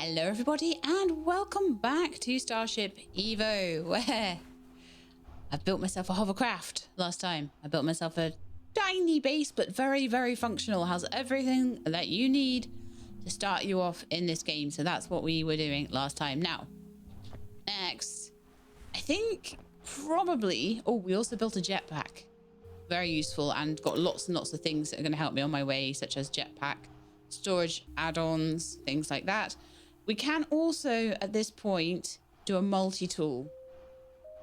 Hello everybody and welcome back to Starship Evo, where I built myself a hovercraft last time. I built myself a tiny base but very, very functional. Has everything that you need to start you off in this game. So that's what we were doing last time. Now, next, I think probably, oh, we also built a jetpack. Very useful and got lots and lots of things that are going to help me on my way, such as jetpack, storage add-ons, things like that. We can also, at this point, do a multi-tool.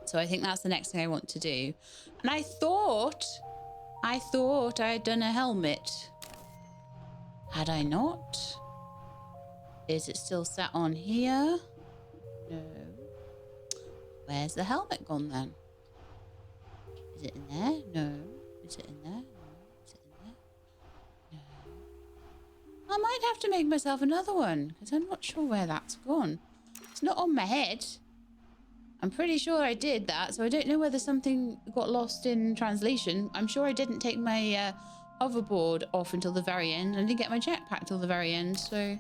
So I think that's the next thing I want to do. And I thought I had done a helmet. Had I not? Is it still sat on here? No. Where's the helmet gone then? Is it in there? No. Is it in there? No. Is it in there? No. I might have to make myself another one because I'm not sure where that's gone. It's not on my head. I'm pretty sure I did that, so I don't know whether something got lost in translation. I'm sure I didn't take my hoverboard off until the very end. I didn't get my jetpack till the very end, so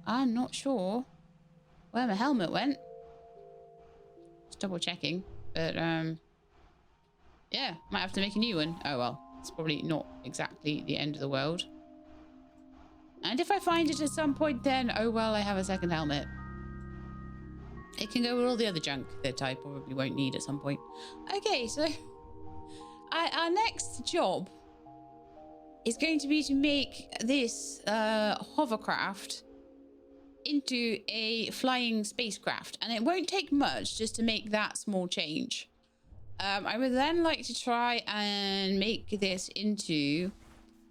I'm not sure where my helmet went. Just double checking, but yeah, might have to make a new one. Oh well, it's probably not exactly the end of the world. And if I find it at some point, then oh well, I have a second helmet. It can go with all the other junk that I probably won't need at some point. Okay, so our next job is going to be to make this hovercraft into a flying spacecraft. And it won't take much just to make that small change. I would then like to try and make this into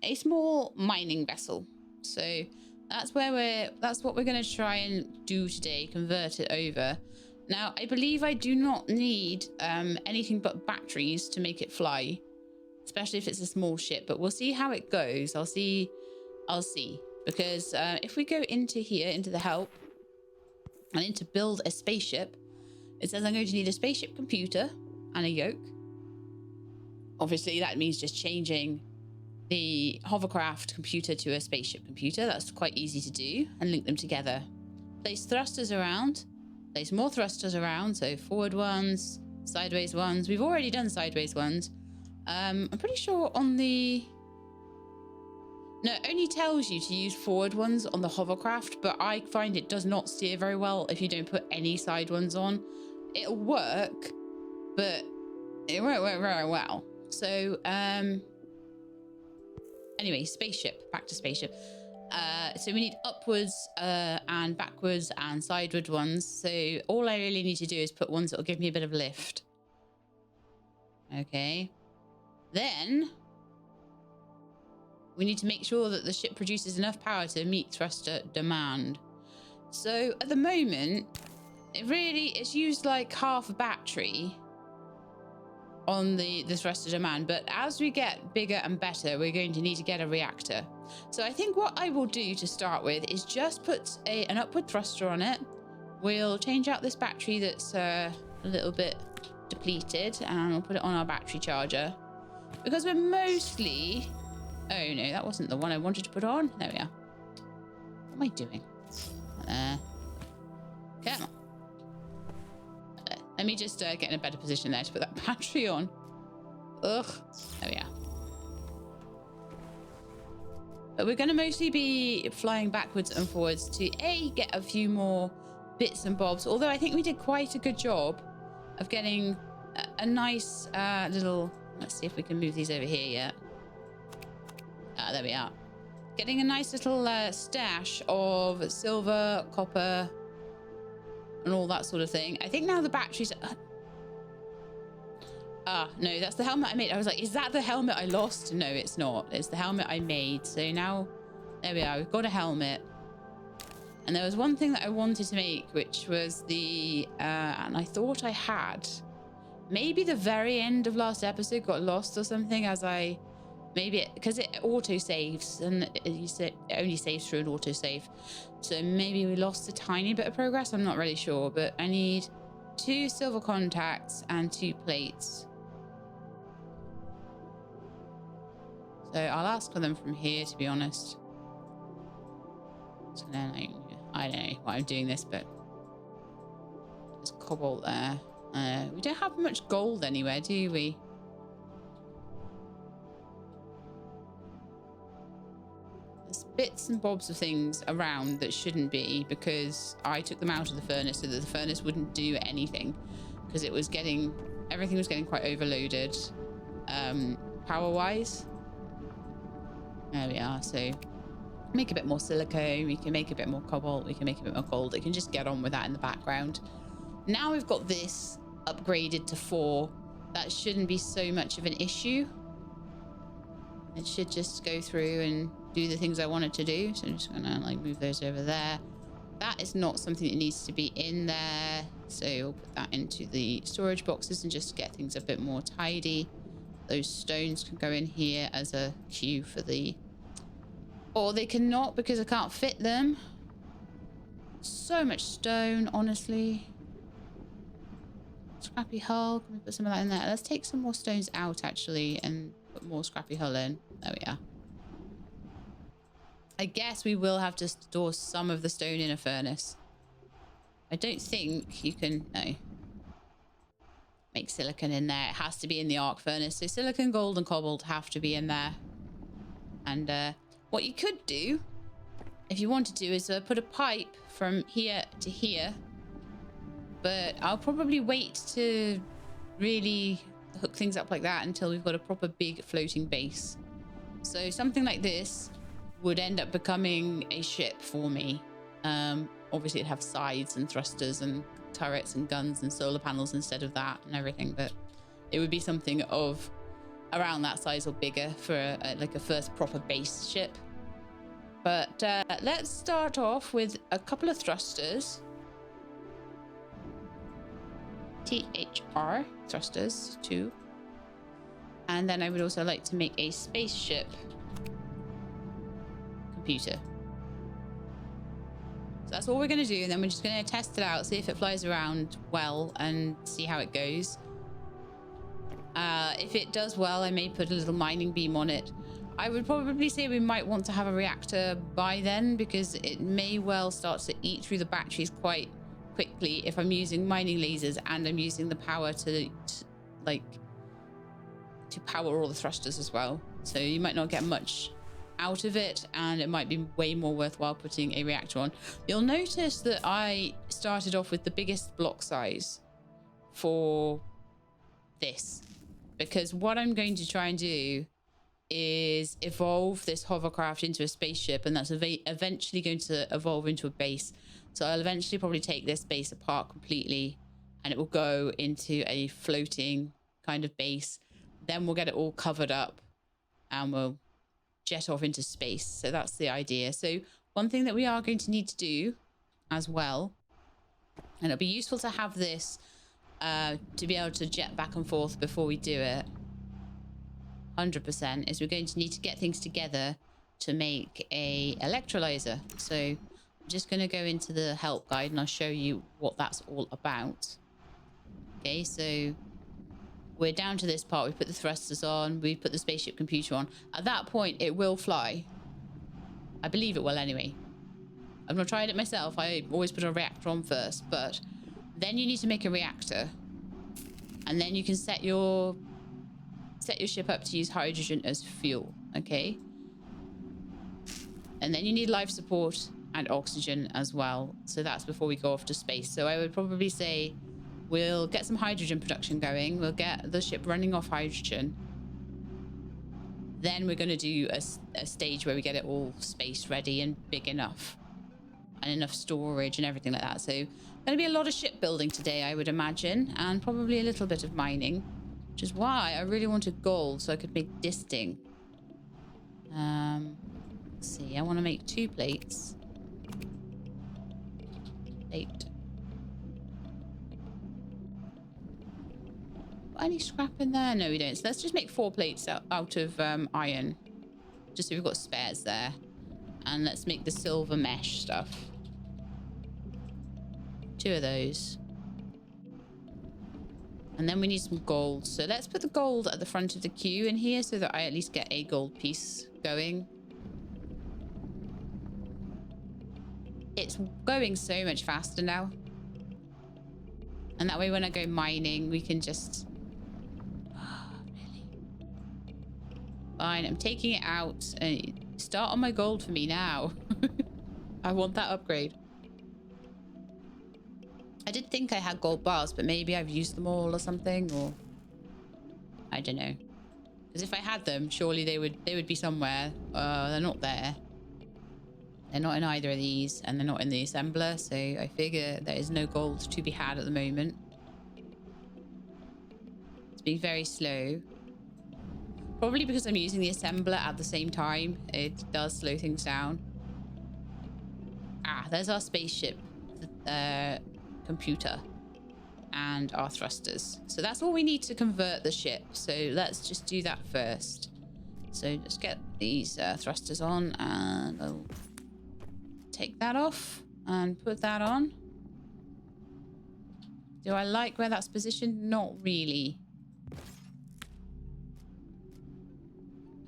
a small mining vessel. So that's what we're going to try and do today, convert it over. Now, I believe I do not need anything but batteries to make it fly, especially if it's a small ship, but we'll see how it goes. I'll see. Because if we go into here, into the help, and into build a spaceship, it says I'm going to need a spaceship computer and a yoke. Obviously, that means just changing the hovercraft computer to a spaceship computer. That's quite easy to do, and link them together. Place thrusters around, place more thrusters around, so forward ones, sideways ones. We've already done sideways ones. I'm pretty sure on the... No, it only tells you to use forward ones on the hovercraft, but I find it does not steer very well if you don't put any side ones on. It'll work, but it won't work very well. So, anyway, spaceship. Back to spaceship. So we need upwards and backwards and sideward ones. So all I really need to do is put ones that will give me a bit of lift. Okay. Then we need to make sure that the ship produces enough power to meet thruster demand. So at the moment, it's used like half a battery on the thruster demand, but as we get bigger and better, we're going to need to get a reactor. So I think what I will do to start with is just put an upward thruster on it. We'll change out this battery that's a little bit depleted, and we'll put it on our battery charger because we're mostly... Oh no, that wasn't the one I wanted to put on. There we are. What am I doing? Come on. Let me just get in a better position there to put that battery on. Ugh. There we are. But we're going to mostly be flying backwards and forwards to get a few more bits and bobs. Although I think we did quite a good job of getting a nice little... Let's see if we can move these over here yet. There we are. Getting a nice little stash of silver, copper, and all that sort of thing. I think now the batteries... no, that's the helmet I made. I was like, is that the helmet I lost? No, it's not. It's the helmet I made. So now, there we are. We've got a helmet. And there was one thing that I wanted to make, which was the... and I thought I had. Maybe the very end of last episode got lost or something as I... Maybe because it auto-saves, and it only saves through an auto-save. So maybe we lost a tiny bit of progress. I'm not really sure, but I need 2 silver contacts and 2 plates. So I'll ask for them from here, to be honest. So then I don't know why I'm doing this, but there's cobalt there. We don't have much gold anywhere, do we? There's bits and bobs of things around that shouldn't be, because I took them out of the furnace so that the furnace wouldn't do anything, because it was getting, everything was getting quite overloaded power wise. There we are. So make a bit more silicone, we can make a bit more cobalt, we can make a bit more gold. It can just get on with that in the background. Now we've got this upgraded to 4. That shouldn't be so much of an issue. It should just go through and do the things I want it to do. So I'm just gonna like move those over there. That is not something that needs to be in there, so we'll put that into the storage boxes and just get things a bit more tidy. Those stones can go in here as a queue for the, or they cannot because I can't fit them. So much stone, honestly. Scrappy hull, can we put some of that in there? Let's take some more stones out actually and put more scrappy hull in. There we are. I guess we will have to store some of the stone in a furnace. I don't think you can, no. Make silicon in there. It has to be in the arc furnace. So silicon, gold and cobalt have to be in there. And what you could do, if you wanted to, is put a pipe from here to here. But I'll probably wait to really hook things up like that until we've got a proper big floating base. So something like this would end up becoming a ship for me. Obviously it'd have sides and thrusters and turrets and guns and solar panels instead of that and everything, but it would be something of around that size or bigger for like a first proper base ship. But let's start off with a couple of thrusters. THR thrusters 2. And then I would also like to make a spaceship computer. So that's all we're going to do, and then we're just going to test it out, see if it flies around well and see how it goes. If it does well, I may put a little mining beam on it. I would probably say we might want to have a reactor by then, because it may well start to eat through the batteries quite quickly if I'm using mining lasers and I'm using the power to power all the thrusters as well. So you might not get much out of it, and it might be way more worthwhile putting a reactor on. You'll notice that I started off with the biggest block size for this, because what I'm going to try and do is evolve this hovercraft into a spaceship, and that's eventually going to evolve into a base. So I'll eventually probably take this base apart completely, and it will go into a floating kind of base. Then we'll get it all covered up and we'll jet off into space. So that's the idea. So one thing that we are going to need to do as well, and it'll be useful to have this to be able to jet back and forth before we do it 100%, is we're going to need to get things together to make a electrolyzer. So I'm just going to go into the help guide and I'll show you what that's all about. Okay, so we're down to this part. We put the thrusters on, we put the spaceship computer on. At that point, it will fly. I believe it will anyway. I've not tried it myself. I always put a reactor on first, but then you need to make a reactor. And then you can set your ship up to use hydrogen as fuel, okay? And then you need life support and oxygen as well. So that's before we go off to space. So I would probably say we'll get some hydrogen production going. We'll get the ship running off hydrogen. Then we're going to do a stage where we get it all space ready and big enough. And enough storage and everything like that. So going to be a lot of shipbuilding today, I would imagine. And probably a little bit of mining. Which is why I really wanted gold so I could make disting. Let's see. I want to make 2 plates. Plate. Got any scrap in there? No, we don't. So let's just make 4 plates out of iron. Just so we've got spares there. And let's make the silver mesh stuff. 2 of those. And then we need some gold. So let's put the gold at the front of the queue in here so that I at least get a gold piece going. it's going so much faster now. And that way when I go mining, we can just... Oh, really? Fine, I'm taking it out. Start on my gold for me now. I want that upgrade. I did think I had gold bars, but maybe I've used them all or something, or... I don't know. Because if I had them, surely they would be somewhere. They're not there. They're not in either of these, and they're not in the assembler, so I figure there is no gold to be had at the moment. It's being very slow. Probably because I'm using the assembler at the same time. It does slow things down. Ah, there's our spaceship computer and our thrusters. So that's all we need to convert the ship. So let's just do that first. So just get these thrusters on, and I'll take that off and put that on. Do I like where that's positioned? Not really.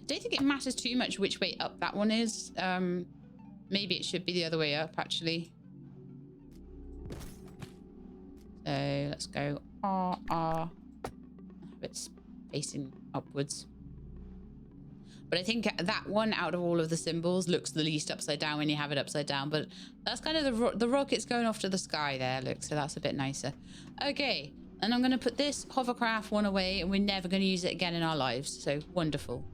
I don't think it matters too much which way up that one is. Maybe it should be the other way up, actually. So let's go have it facing upwards. But I think that one out of all of the symbols looks the least upside down when you have it upside down. But that's kind of the rocket's going off to the sky there, look. So that's a bit nicer. Okay, and I'm going to put this hovercraft one away, and we're never going to use it again in our lives. So wonderful.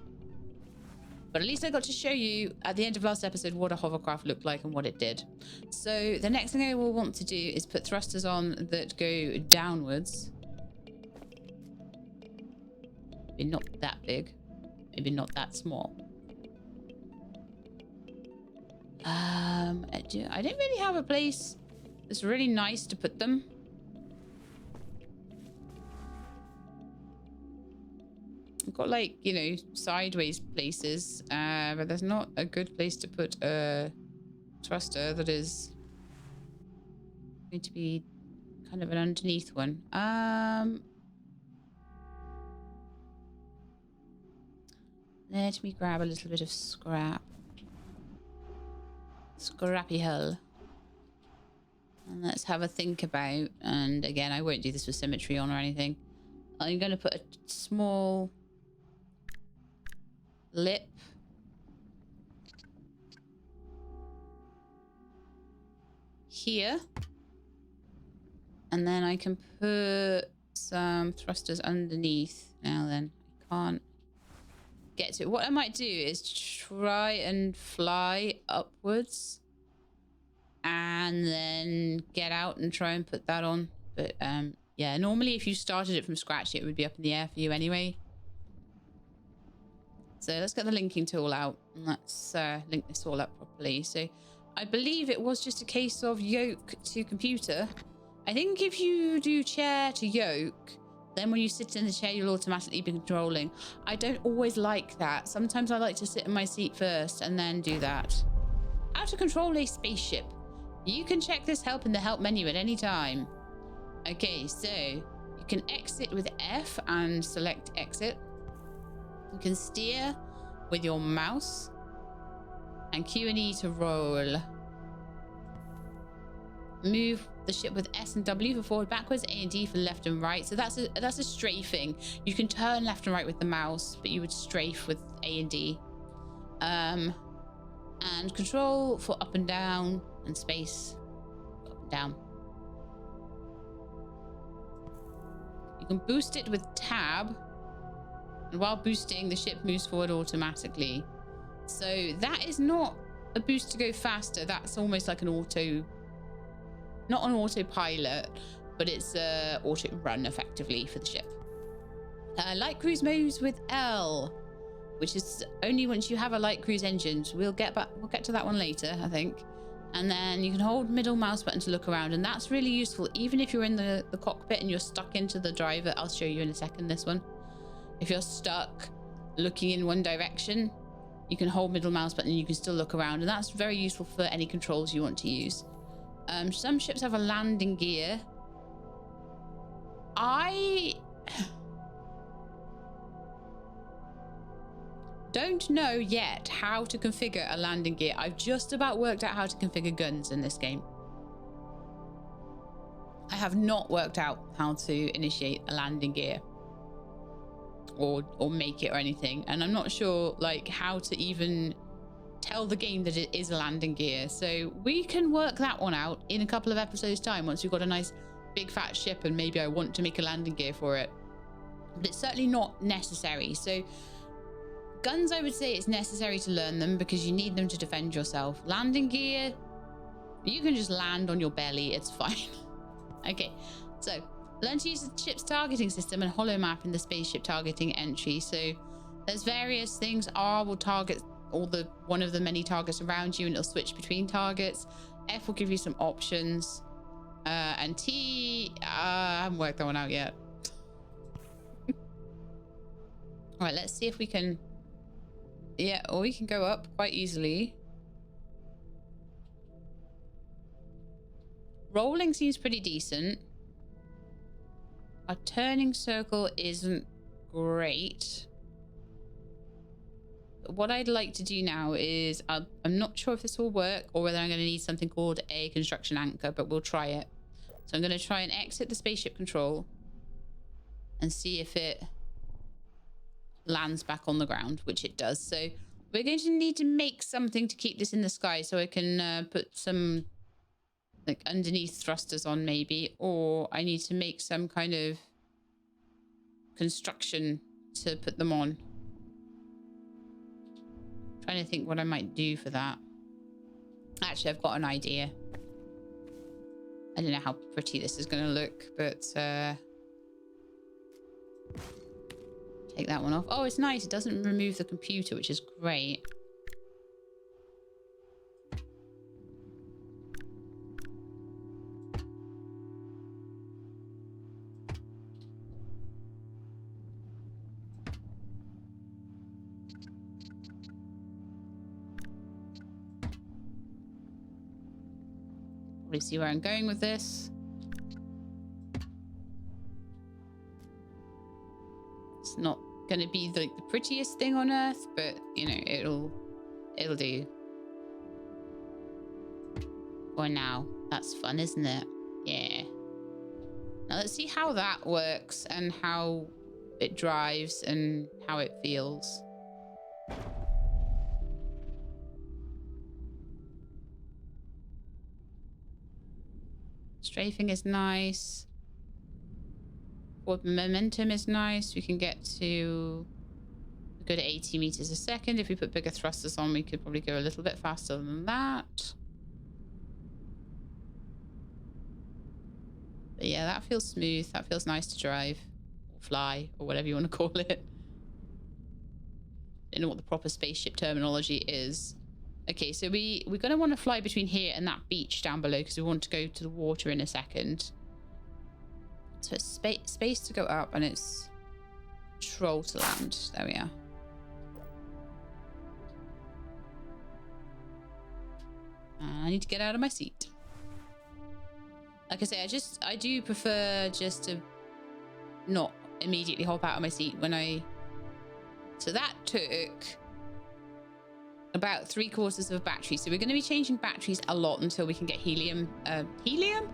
But at least I got to show you at the end of last episode what a hovercraft looked like and what it did. So the next thing I will want to do is put thrusters on that go downwards. Maybe not that big. Maybe not that small. I don't really have a place that's really nice to put them. I've got, like, you know, sideways places, but there's not a good place to put a thruster that is going to be kind of an underneath one. Let me grab a little bit of scrap. Scrappy hull. And let's have a think about, and again, I won't do this with symmetry on or anything. I'm going to put a small lip here. And then I can put some thrusters underneath. Now then, I can't get to it. What I might do is try and fly upwards and then get out and try and put that on. But yeah, normally if you started it from scratch, it would be up in the air for you anyway. So let's get the linking tool out and let's link this all up properly. So I believe it was just a case of yoke to computer. I think if you do chair to yoke, then when you sit in the chair, you'll automatically be controlling. I don't always like that. Sometimes I like to sit in my seat first and then do that. How to control a spaceship. You can check this help in the help menu at any time. Okay, so you can exit with F and select exit. You can steer with your mouse and Q and E to roll. Move the ship with S and W for forward, backwards, A and D for left and right. So that's a strafing. You can turn left and right with the mouse, but you would strafe with A and D. And control for up and down, and space for up and down. You can boost it with tab, and while boosting, the ship moves forward automatically. So that is not a boost to go faster. That's almost like an auto. Not an autopilot, but it's a auto run effectively for the ship. Light cruise moves with L, which is only once you have a light cruise engine. So we'll get to that one later, I think. And then you can hold middle mouse button to look around, and that's really useful. Even if you're in the cockpit and you're stuck into the driver, I'll show you in a second this one. If you're stuck looking in one direction, you can hold middle mouse button and you can still look around, and that's very useful for any controls you want to use. Some ships have a landing gear. Don't know yet how to configure a landing gear. I've just about worked out how to configure guns in this game. I have not worked out how to initiate a landing gear or make it or anything. And I'm not sure like how to even tell the game that it is a landing gear. So we can work that one out in a couple of episodes time once we've got a nice big fat ship and maybe I want to make a landing gear for it. But it's certainly not necessary. So guns, I would say it's necessary to learn them because you need them to defend yourself. Landing gear, you can just land on your belly. It's fine. Okay, so learn to use the ship's targeting system and holo map in the spaceship targeting entry. So there's various things. R will target one of the many targets around you and it'll switch between targets. F will give you some options. And T, I haven't worked that one out yet. All right, let's see if we can... Yeah, or we can go up quite easily. Rolling seems pretty decent. Our turning circle isn't great. But what I'd like to do now is... I'm not sure if this will work or whether I'm going to need something called a construction anchor, but we'll try it. So I'm going to try and exit the spaceship control and see if it lands back on the ground, which it does. So we're going to need to make something to keep this in the sky so I can put some like underneath thrusters on maybe, or I need to make some kind of construction to put them on. Trying to think what I might do for that. Actually, I've got an idea. I don't know how pretty this is going to look, but take that one off. Oh, it's nice. It doesn't remove the computer, which is great. Probably see where I'm going with this. It's not going to be the prettiest thing on earth, but you know, it'll do for now. That's fun, isn't it? Yeah. Now let's see how that works and how it drives and how it feels. Strafing is nice. Forward momentum is nice. We can get to a good 80 meters a second. If we put bigger thrusters on, we could probably go a little bit faster than that. But yeah, that feels smooth. That feels nice to drive or fly or whatever you want to call it. I don't know what the proper spaceship terminology is. Okay, so we're going to want to fly between here and that beach down below because we want to go to the water in a second. So it's space to go up and it's control to land. There we are. I need to get out of my seat. Like I say, I do prefer just to not immediately hop out of my seat when I... So that took about 3/4 of a battery. So we're going to be changing batteries a lot until we can get helium. Helium?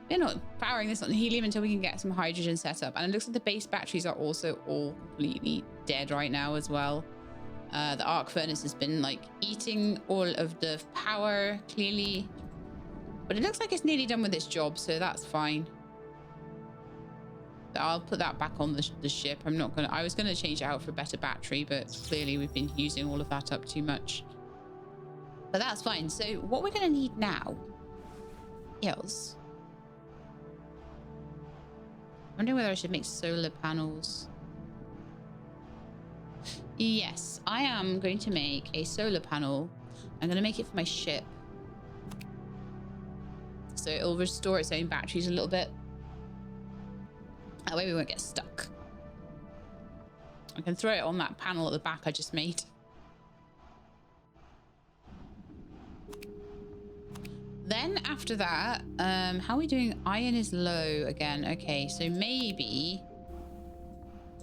We're not powering this on helium until we can get some hydrogen set up. And it looks like the base batteries are also all completely dead right now as well. The arc furnace has been like eating all of the power clearly. But it looks like it's nearly done with its job, so that's fine. I'll put that back on the ship. I was gonna change it out for a better battery, but clearly we've been using all of that up too much. But that's fine. So what we're gonna need now is... I'm wondering whether I should make solar panels. Yes, I am going to make a solar panel. I'm gonna make it for my ship. So it'll restore its own batteries a little bit. That way we won't get stuck. I can throw it on that panel at the back I just made. Then after that, how are we doing? Iron is low again. Okay, so maybe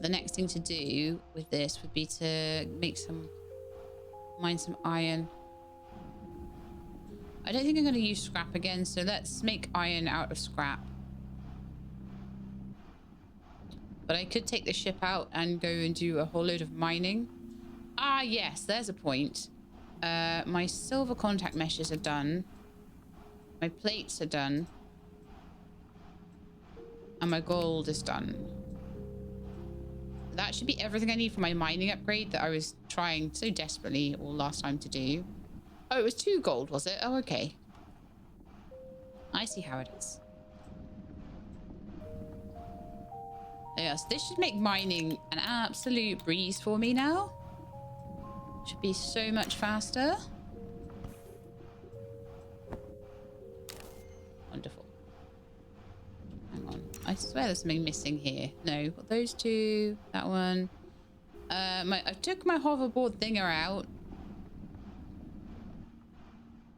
the next thing to do with this would be to mine some iron. I don't think I'm going to use scrap again, so let's make iron out of scrap. But I could take the ship out and go and do a whole load of mining. Ah, yes, there's a point. My silver contact meshes are done. My plates are done. And my gold is done. That should be everything I need for my mining upgrade that I was trying so desperately all last time to do. Oh, it was 2 gold, was it? Oh, okay. I see how it is. Yes, this should make mining an absolute breeze for me now. Should be so much faster. Wonderful. Hang on. I swear there's something missing here. No, got those 2. That one. I took my hoverboard thinger out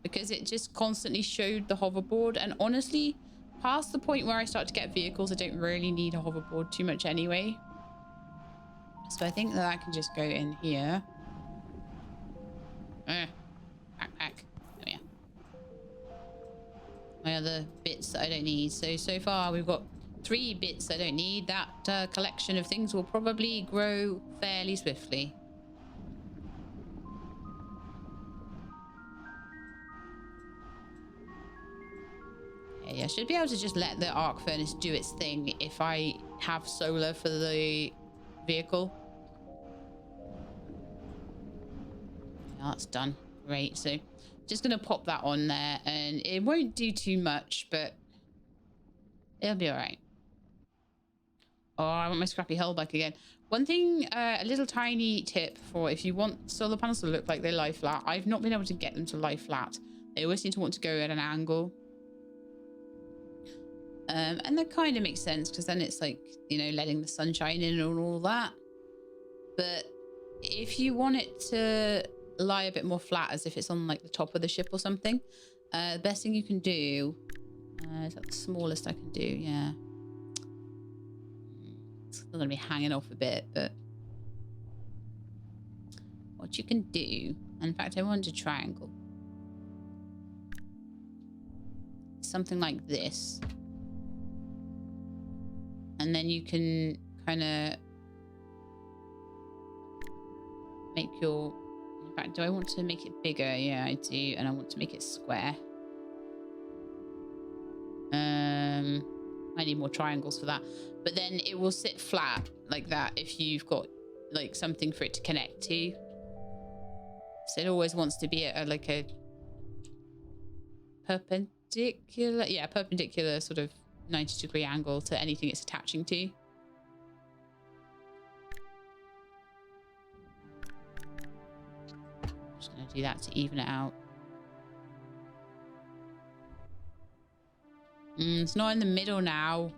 because it just constantly showed the hoverboard, and honestly, past the point where I start to get vehicles, I don't really need a hoverboard too much anyway. So I think that I can just go in here. Backpack. Oh yeah. My other bits that I don't need. So far we've got 3 bits I don't need. That collection of things will probably grow fairly swiftly. I should be able to just let the arc furnace do its thing if I have solar for the vehicle. Yeah, that's done. Great. So just going to pop that on there, and it won't do too much, but it'll be all right. Oh, I want my scrappy hull back again. One thing, a little tiny tip for if you want solar panels to look like they lie flat. I've not been able to get them to lie flat. They always seem to want to go at an angle. And that kind of makes sense because then it's like, you know, letting the sun shine in and all that. But if you want it to lie a bit more flat, as if it's on like the top of the ship or something, the best thing you can do is that the smallest I can do. Yeah, it's still gonna be hanging off a bit, but what you can do, and in fact I want a triangle, something like this. And then you can kind of make your... In fact, do I want to make it bigger? Yeah, I do. And I want to make it square. I need more triangles for that. But then it will sit flat like that if you've got like something for it to connect to. So it always wants to be at like a perpendicular... Yeah, perpendicular sort of 90-degree angle to anything it's attaching to. I'm just going to do that to even it out. It's not in the middle now.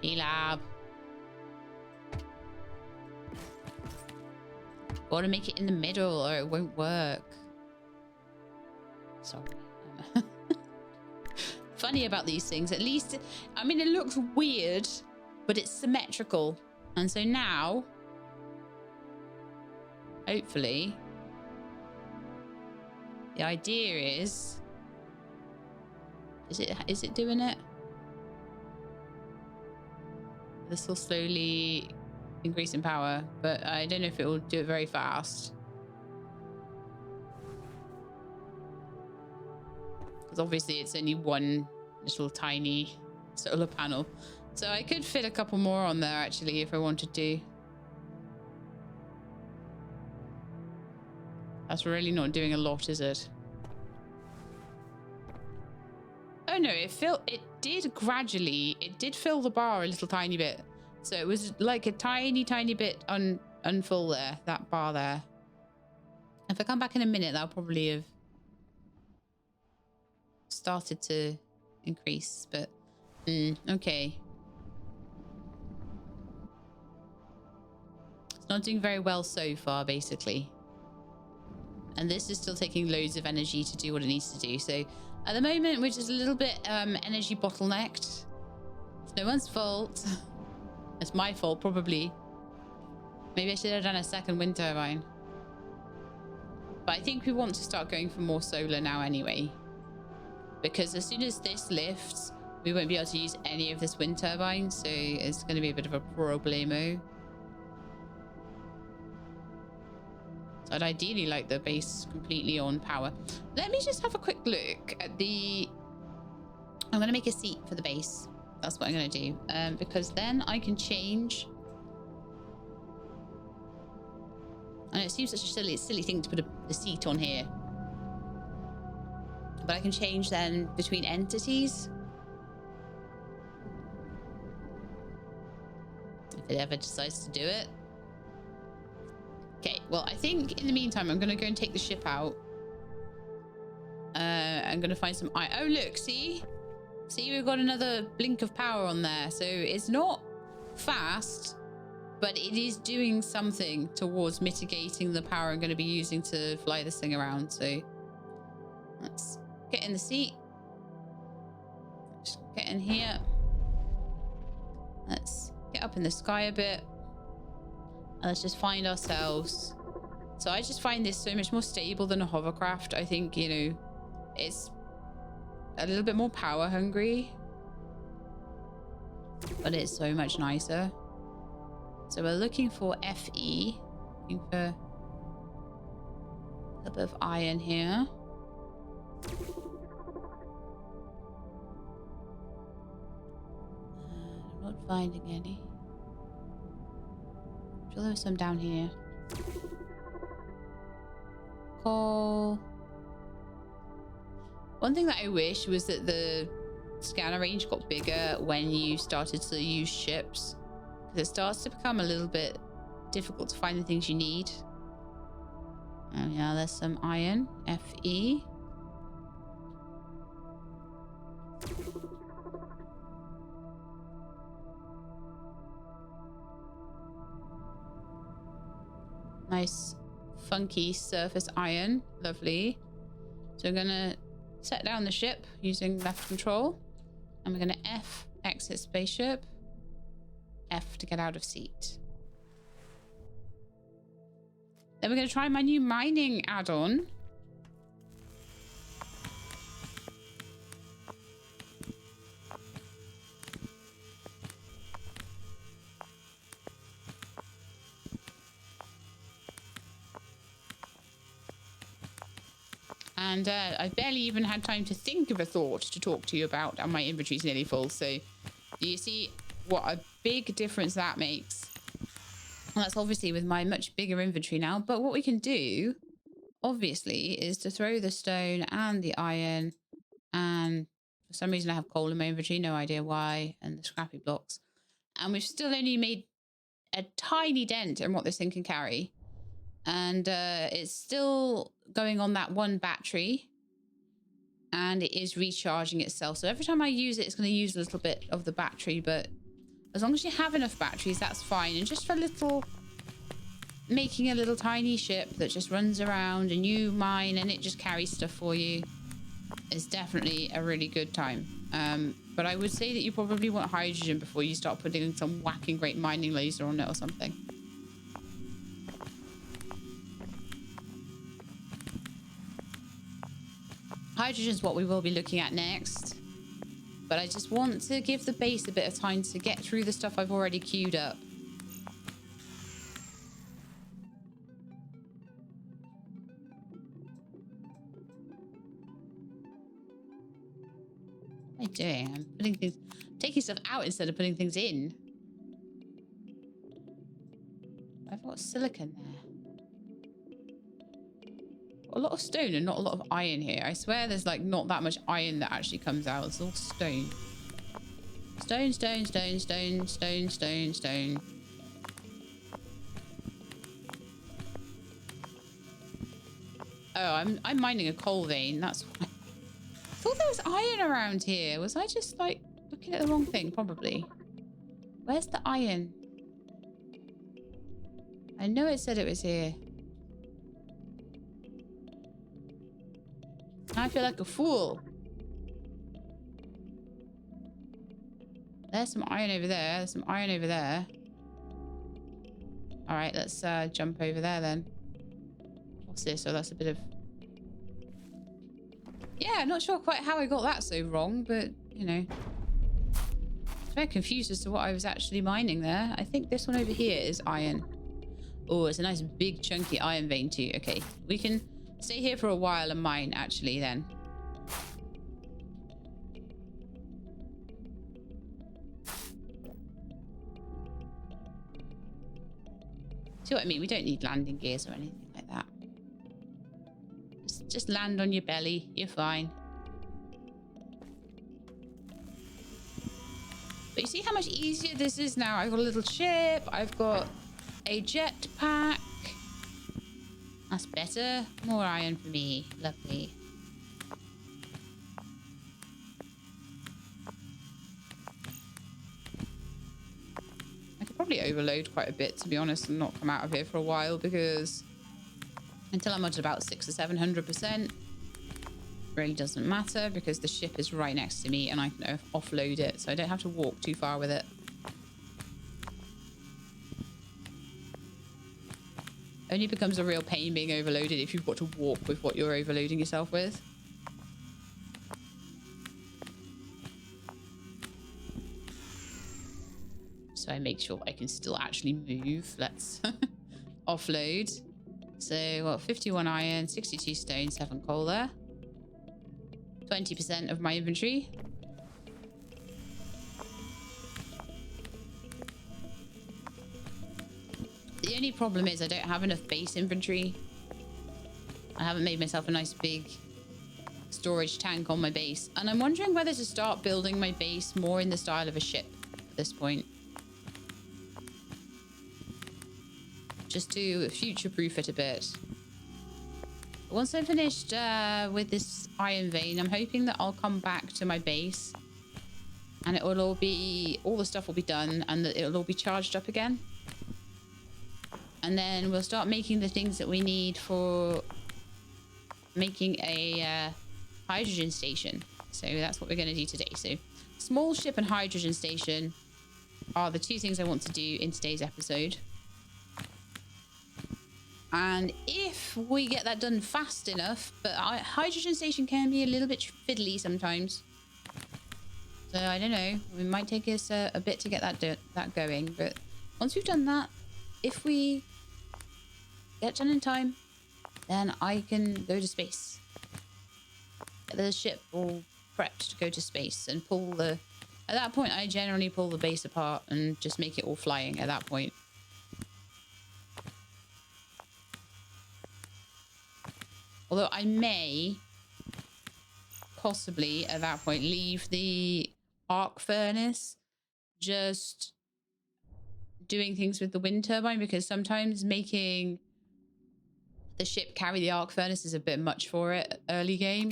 G-Lab. Gotta make it in the middle or it won't work. Sorry. Funny about these things, at least, I mean, it looks weird, but it's symmetrical. And so now, hopefully, the idea is it doing it? This will slowly increase in power, but I don't know if it will do it very fast. Because obviously it's only one little tiny solar panel. So I could fit a couple more on there actually if I wanted to. That's really not doing a lot, is it? Oh no, it did gradually, it did fill the bar a little tiny bit. So it was like a tiny bit unfull there, that bar there. If I come back in a minute, that'll probably have started to increase, but okay. It's not doing very well so far, basically. And this is still taking loads of energy to do what it needs to do. So at the moment, we're just a little bit energy bottlenecked. It's no one's fault. It's my fault, probably. Maybe I should have done a second wind turbine. But I think we want to start going for more solar now anyway. Because as soon as this lifts, we won't be able to use any of this wind turbine. So it's going to be a bit of a problemo. So I'd ideally like the base completely on power. Let me just have a quick look at the... I'm going to make a seat for the base. That's what I'm going to do. Because then I can change... I know it seems such a silly thing to put a seat on here. But I can change then between entities. If it ever decides to do it. Okay, well, I think in the meantime, I'm going to go and take the ship out. I'm going to find some... Oh, look, see? See, we've got another blink of power on there. So it's not fast, but it is doing something towards mitigating the power I'm going to be using to fly this thing around. So let's get in the seat. Just get in here. Let's get up in the sky a bit. And let's just find ourselves. So I just find this so much more stable than a hovercraft. I think, you know, it's a little bit more power hungry. But it's so much nicer. So we're looking for FE. Looking for a little bit of iron here. I'm not finding any. I'm sure there was some down here. Coal. One thing that I wish was that the scanner range got bigger when you started to use ships. Because it starts to become a little bit difficult to find the things you need. Oh yeah, there's some iron. FE. Nice funky surface iron. Lovely. So I'm gonna set down the ship using left control. And we're gonna F exit spaceship. F to get out of seat. Then we're gonna try my new mining add-on. And I barely even had time to think of a thought to talk to you about, and my inventory's nearly full. So do you see what a big difference that makes? Well, that's obviously with my much bigger inventory now. But what we can do, obviously, is to throw the stone and the iron. And for some reason I have coal in my inventory, no idea why, and the scrappy blocks. And we've still only made a tiny dent in what this thing can carry. And it's still going on that one battery. And it is recharging itself. So every time I use it, it's going to use a little bit of the battery. But as long as you have enough batteries, that's fine. And just for making a little tiny ship that just runs around and you mine and it just carries stuff for you is definitely a really good time. But I would say that you probably want hydrogen before you start putting some whacking great mining laser on it or something. Hydrogen is what we will be looking at next. But I just want to give the base a bit of time to get through the stuff I've already queued up. What am I doing? I'm putting things, taking stuff out instead of putting things in. I've got silicon there. A lot of stone and not a lot of iron here. I swear there's like not that much iron that actually comes out. It's all stone. Stone, stone, stone, stone, stone, stone, stone. Oh, I'm mining a coal vein. That's why. I thought there was iron around here. Was I just like looking at the wrong thing? Probably. Where's the iron? I know it said it was here. I feel like a fool. There's some iron over there. There's some iron over there. All right, let's jump over there then. What's this? Oh, that's a bit of... Yeah, not sure quite how I got that so wrong, but, you know. I'm very confused as to what I was actually mining there. I think this one over here is iron. Oh, it's a nice big chunky iron vein too. Okay, we can stay here for a while and mine actually then. See what I mean? We don't need landing gears or anything like that. Just land on your belly. You're fine. But you see how much easier this is now? I've got a little ship. I've got a jetpack. That's better. More iron for me. Lovely. I could probably overload quite a bit, to be honest, and not come out of here for a while, because until I'm at about 600 or 700%, really doesn't matter, because the ship is right next to me and I can offload it, so I don't have to walk too far with it. Only becomes a real pain being overloaded if you've got to walk with what you're overloading yourself with. So I make sure I can still actually move. Let's offload. So, what, 51 iron, 62 stone, 7 coal there. 20% of my inventory. The only problem is I don't have enough base inventory. I haven't made myself a nice big storage tank on my base. And I'm wondering whether to start building my base more in the style of a ship at this point. Just to future-proof it a bit. Once I'm finished with this iron vein, I'm hoping that I'll come back to my base and it will all be, all the stuff will be done and that it'll all be charged up again. And then we'll start making the things that we need for making a hydrogen station. So that's what we're going to do today. So small ship and hydrogen station are the two things I want to do in today's episode. And if we get that done fast enough, but hydrogen station can be a little bit fiddly sometimes. So I don't know, we might take us a bit to get that going. But once we've done that, if we get done in time, then I can go to space. Get the ship all prepped to go to space and pull the... At that point, I generally pull the base apart and just make it all flying at that point. Although I may possibly at that point leave the arc furnace just doing things with the wind turbine, because sometimes making the ship carry the arc furnace is a bit much for it early game.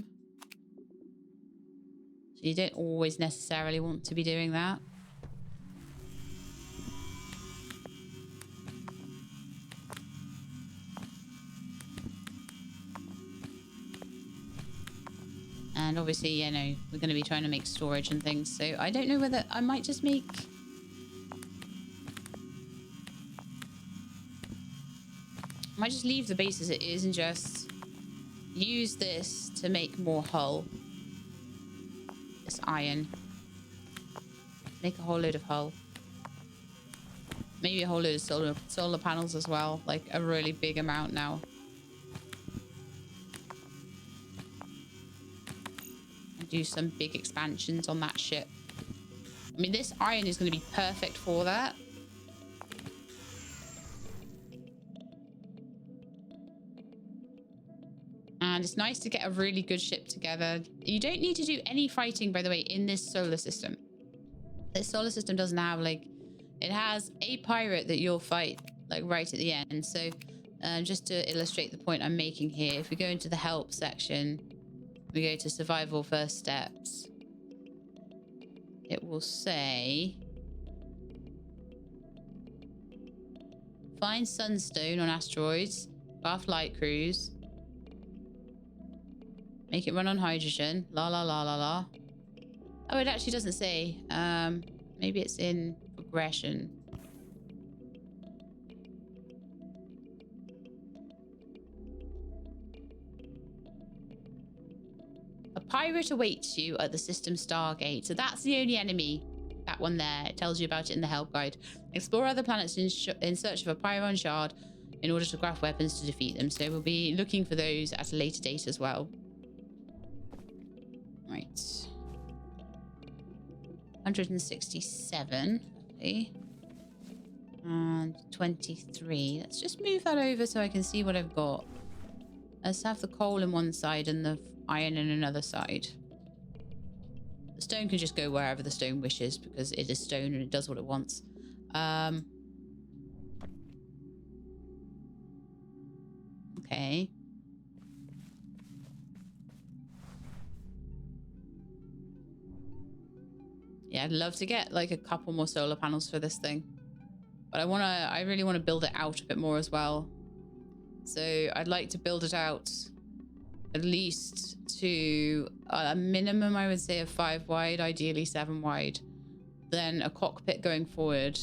So you don't always necessarily want to be doing that. And obviously, you know, we're going to be trying to make storage and things. So I don't know whether I might just make... I might just leave the base as it is and just use this to make more hull. This iron. Make a whole load of hull. Maybe a whole load of solar panels as well. Like a really big amount now. Do some big expansions on that ship. I mean, this iron is going to be perfect for that. And it's nice to get a really good ship together. You don't need to do any fighting, by the way, in this solar system. This solar system doesn't have, like, it has a pirate that you'll fight, like, right at the end. So, just to illustrate the point I'm making here, if we go into the help section, we go to survival first steps, it will say find sunstone on asteroids, craft light cruise, make it run on hydrogen, la la la la la. Oh, it actually doesn't say. Maybe it's in progression. A pirate awaits you at the system Stargate. So that's the only enemy. That one there. It tells you about it in the help guide. Explore other planets in search of a Pyron shard in order to craft weapons to defeat them. So we'll be looking for those at a later date as well. Right. 167. Okay. And 23. Let's just move that over so I can see what I've got. Let's have the coal in one side and the iron in another side. The stone can just go wherever the stone wishes because it is stone and it does what it wants. Okay. Yeah, I'd love to get like a couple more solar panels for this thing. But I really want to build it out a bit more as well. So I'd like to build it out at least to a minimum, I would say, of 5 wide, ideally 7 wide. Then a cockpit going forward.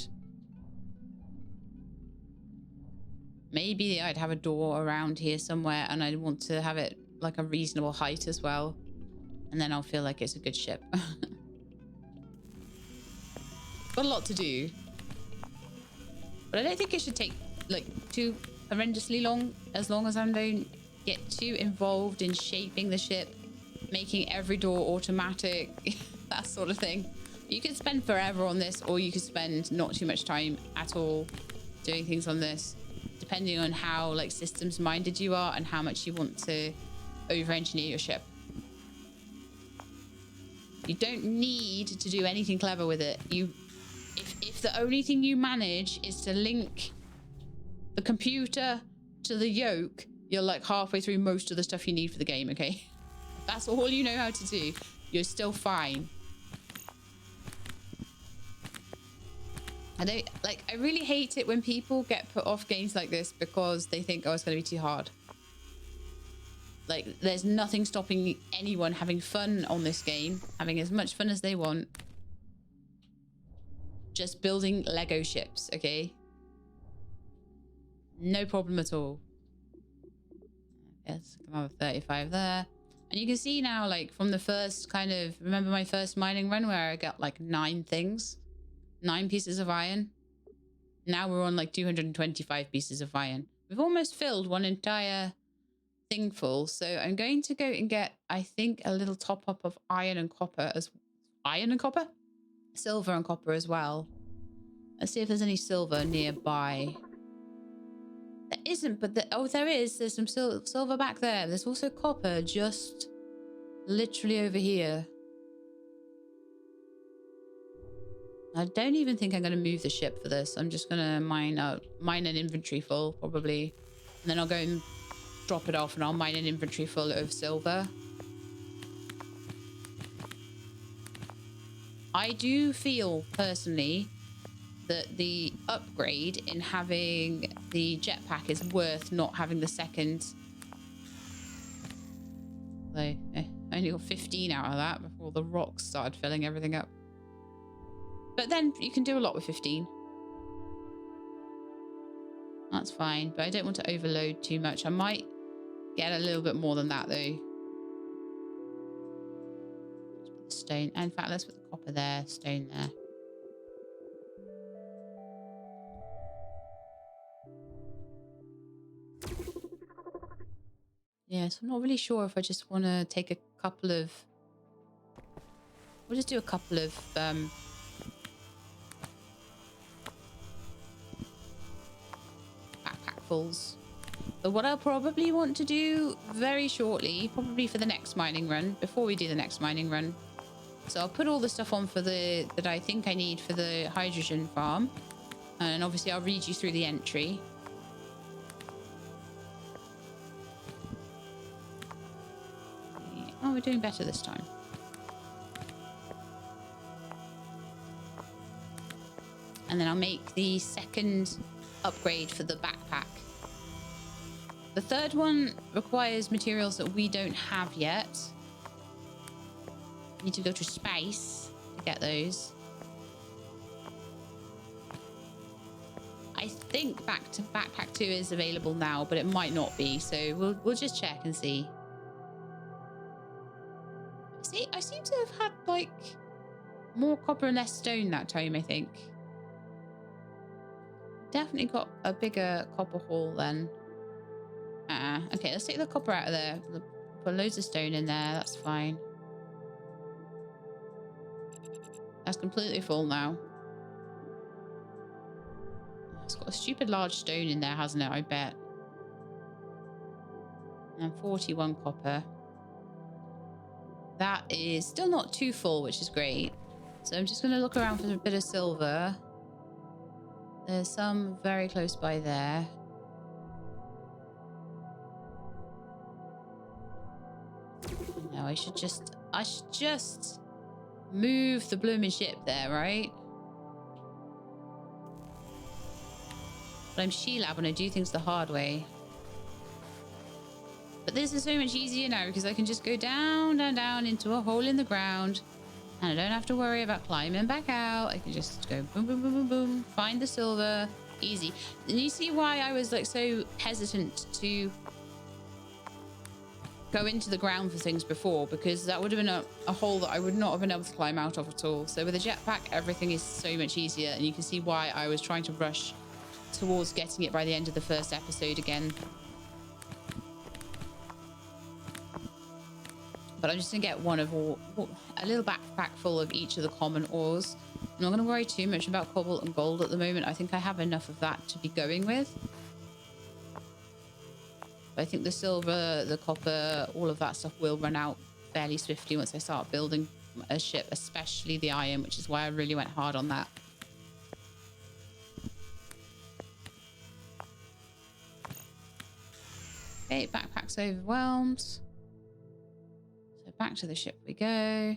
Maybe I'd have a door around here somewhere and I'd want to have it like a reasonable height as well. And then I'll feel like it's a good ship. Got a lot to do. But I don't think it should take like too horrendously long as I don't get too involved in shaping the ship, making every door automatic, that sort of thing. You could spend forever on this, or you could spend not too much time at all doing things on this, depending on how like systems minded you are and how much you want to over-engineer your ship. You don't need to do anything clever with it. If the only thing you manage is to link the computer to the yoke, you're like halfway through most of the stuff you need for the game, okay? That's all you know how to do. You're still fine. I really hate it when people get put off games like this because they think, oh, it's going to be too hard. Like, there's nothing stopping anyone having fun on this game, having as much fun as they want. Just building Lego ships, okay? No problem at all. Yes, come on with 35 there. And you can see now, like, from the first kind of... Remember my first mining run where I got, like, 9 things? 9 pieces of iron? Now we're on, like, 225 pieces of iron. We've almost filled one entire thing full. So I'm going to go and get, I think, a little top-up of iron and copper as... Iron and copper? Silver and copper as well. Let's see if there's any silver nearby. There isn't, but oh, there is. There's some silver back there. There's also copper just literally over here. I don't even think I'm going to move the ship for this. I'm just going to mine an inventory full, probably. And then I'll go and drop it off and I'll mine an inventory full of silver. I do feel, personally, that the upgrade in having the jetpack is worth not having the second. So, I only got 15 out of that before the rocks started filling everything up. But then you can do a lot with 15. That's fine, but I don't want to overload too much. I might get a little bit more than that, though. Stone. In fact, let's put the copper there, stone there. Yeah, so I'm not really sure if I just want to take a couple of... We'll just do a couple of... backpackfuls. But what I'll probably want to do very shortly, probably for the next mining run, before we do the next mining run. So I'll put all the stuff on for that I think I need for the hydrogen farm. And obviously I'll read you through the entry. Oh, we're doing better this time. And then I'll make the second upgrade for the backpack. The third one requires materials that we don't have yet. Need to go to space to get those. I think backpack 2 is available now, but it might not be. So we'll just check and see. See, I seem to have had like more copper and less stone that time, I think. Definitely got a bigger copper haul then. Okay, let's take the copper out of there. Put loads of stone in there. That's fine. That's completely full now. It's got a stupid large stone in there, hasn't it? I bet. And 41 copper. That is still not too full, which is great. So I'm just going to look around for a bit of silver. There's some very close by there. No, I should just move the blooming ship there, right? But I'm She-Lab when I do things the hard way. But this is so much easier now because I can just go down, down, down into a hole in the ground. And I don't have to worry about climbing back out. I can just go boom, boom, boom, boom, boom. Find the silver. Easy. And you see why I was like so hesitant to go into the ground for things before, because that would have been a hole that I would not have been able to climb out of at all. So with a jetpack, everything is so much easier. And you can see why I was trying to rush towards getting it by the end of the first episode again. But I'm just going to get a little backpack full of each of the common ores. I'm not going to worry too much about cobalt and gold at the moment. I think I have enough of that to be going with. But I think the silver, the copper, all of that stuff will run out fairly swiftly once I start building a ship, especially the iron, which is why I really went hard on that. Okay, backpack's overwhelmed. So back to the ship we go.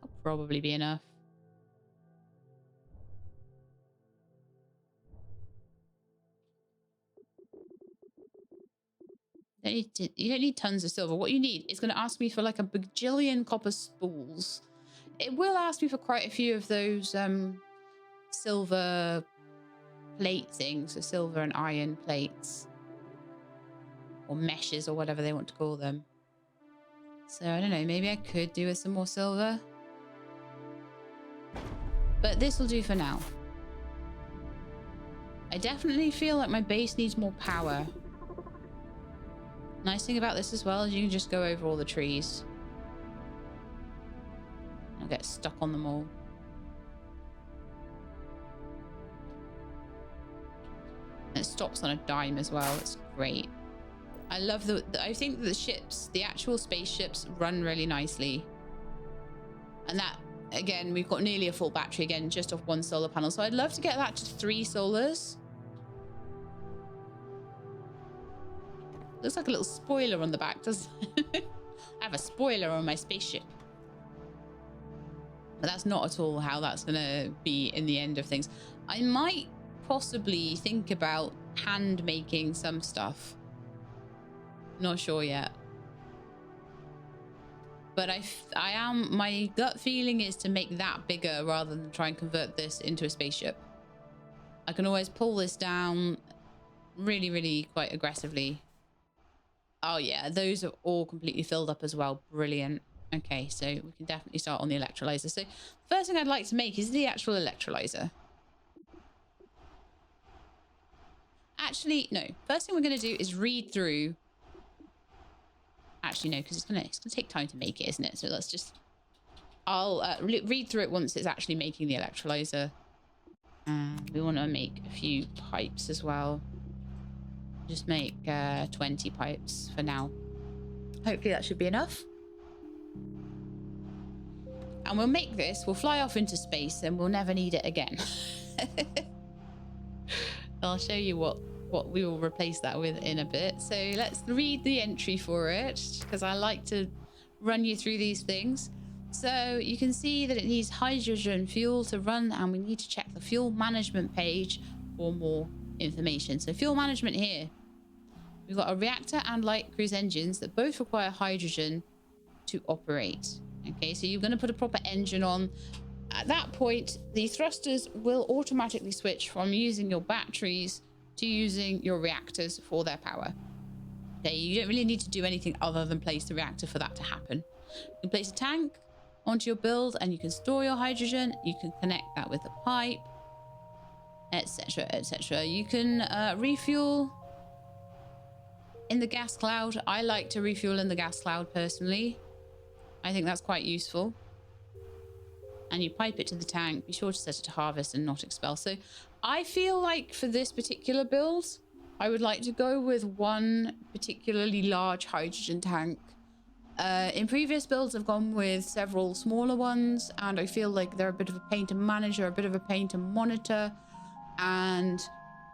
That'll probably be enough. You don't need tons of silver. What you need is going to ask me for like a bajillion copper spools. It will ask me for quite a few of those silver plate things, so silver and iron plates. Or meshes or whatever they want to call them. So I don't know, maybe I could do with some more silver. But this will do for now. I definitely feel like my base needs more power. Nice thing about this as well is you can just go over all the trees. I'll get stuck on them all. And it stops on a dime as well. It's great. I love I think the ships, the actual spaceships run really nicely. And that, again, we've got nearly a full battery again, just off one solar panel. So I'd love to get that to 3 solars. Looks like a little spoiler on the back, doesn't it? I have a spoiler on my spaceship. But that's not at all how that's going to be in the end of things. I might possibly think about hand making some stuff. Not sure yet. But my gut feeling is to make that bigger rather than try and convert this into a spaceship. I can always pull this down really, really quite aggressively. Oh yeah, those are all completely filled up as well. Brilliant. Okay, so we can definitely start on the electrolyzer. So first thing I'd like to make is the actual electrolyzer. Actually, no. First thing we're going to do is read through. Actually, no, because it's gonna take time to make it, isn't it? So let's just... I'll read through it once it's actually making the electrolyzer. We want to make a few pipes as well. Just make 20 pipes for now. Hopefully that should be enough. And we'll make this, we'll fly off into space and we'll never need it again. I'll show you what we will replace that with in a bit. So let's read the entry for it, because I like to run you through these things. So you can see that it needs hydrogen fuel to run, and we need to check the fuel management page for more information. So fuel management here. We've got a reactor and light cruise engines that both require hydrogen to operate. Okay, so you're going to put a proper engine on. at that point, the thrusters will automatically switch from using your batteries to using your reactors for their power. Okay, you don't really need to do anything other than place the reactor for that to happen. You can place a tank onto your build and you can store your hydrogen. You can connect that with a pipe, etc, etc. You can refuel in the gas cloud. I like to refuel in the gas cloud personally. I think that's quite useful. And you pipe it to the tank. Be sure to set it to harvest and not expel. So I feel like for this particular build, I would like to go with one particularly large hydrogen tank. In previous builds, I've gone with several smaller ones, and I feel like they're a bit of a pain to manage or a bit of a pain to monitor. And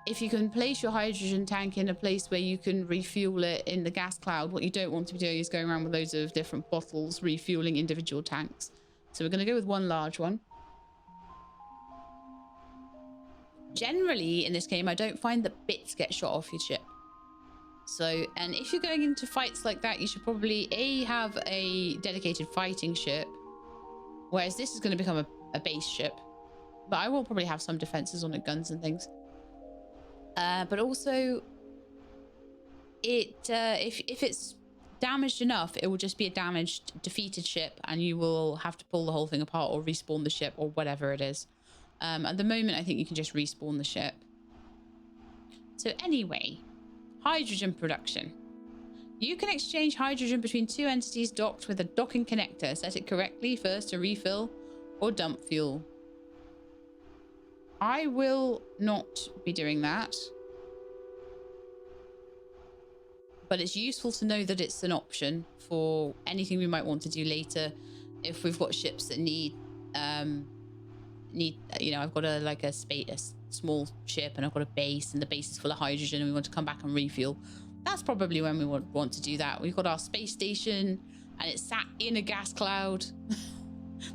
if you can place your hydrogen tank in a place where you can refuel it in the gas cloud, what you don't want to be doing is going around with loads of different bottles, refueling individual tanks. So we're going to go with one large one. Generally, in this game, I don't find that bits get shot off your ship. So, and if you're going into fights like that, you should probably A, have a dedicated fighting ship, whereas this is going to become a base ship. But I will probably have some defenses on it, guns and things. But also, if it's damaged enough, it will just be a damaged, defeated ship, and you will have to pull the whole thing apart or respawn the ship or whatever it is. At the moment, I think you can just respawn the ship. So anyway, hydrogen production. You can exchange hydrogen between two entities docked with a docking connector. Set it correctly first to refill or dump fuel. I will not be doing that. But it's useful to know that it's an option for anything we might want to do later. If we've got ships that need, you know, I've got a small ship and I've got a base and the base is full of hydrogen and we want to come back and refuel. That's probably when we want to do that. We've got our space station and it's sat in a gas cloud.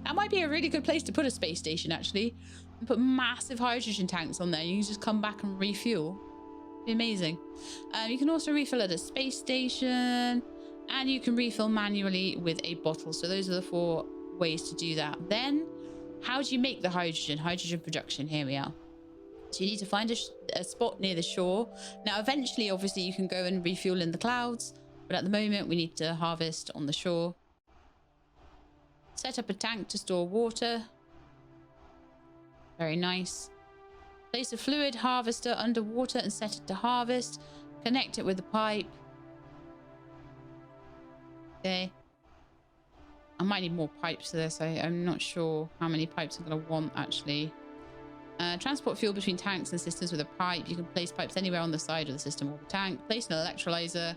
That might be a really good place to put a space station, actually. And put massive hydrogen tanks on there. You can just come back and refuel. Be amazing. You can also refill at a space station, and you can refill manually with a bottle. So those are the 4 ways to do that. Then, how do you make the hydrogen? Hydrogen production. Here we are. So you need to find a spot near the shore. Now, eventually, obviously, you can go and refuel in the clouds, but at the moment, we need to harvest on the shore. Set up a tank to store water. Very nice. Place a fluid harvester underwater and set it to harvest. Connect it with a pipe. Okay. I might need more pipes for this. I'm not sure how many pipes I'm going to want, actually. Transport fuel between tanks and systems with a pipe. You can place pipes anywhere on the side of the system or the tank. Place an electrolyzer.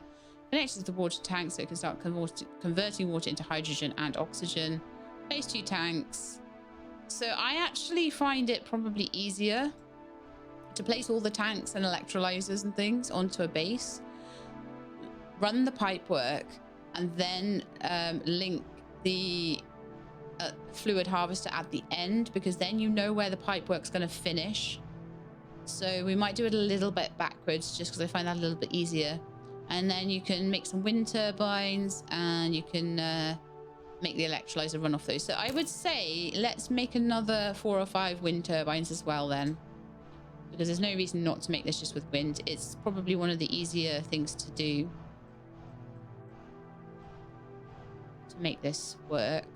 Connect it to the water tank so it can start converting water into hydrogen and oxygen. Place 2 tanks. So I actually find it probably easier to place all the tanks and electrolyzers and things onto a base, run the pipe work, and then link the fluid harvester at the end, because then you know where the pipe work's going to finish. So we might do it a little bit backwards just because I find that a little bit easier. And then you can make some wind turbines and you can make the electrolyzer run off those. So I would say let's make another 4 or 5 wind turbines as well then, because there's no reason not to make this just with wind. It's probably one of the easier things to do to make this work.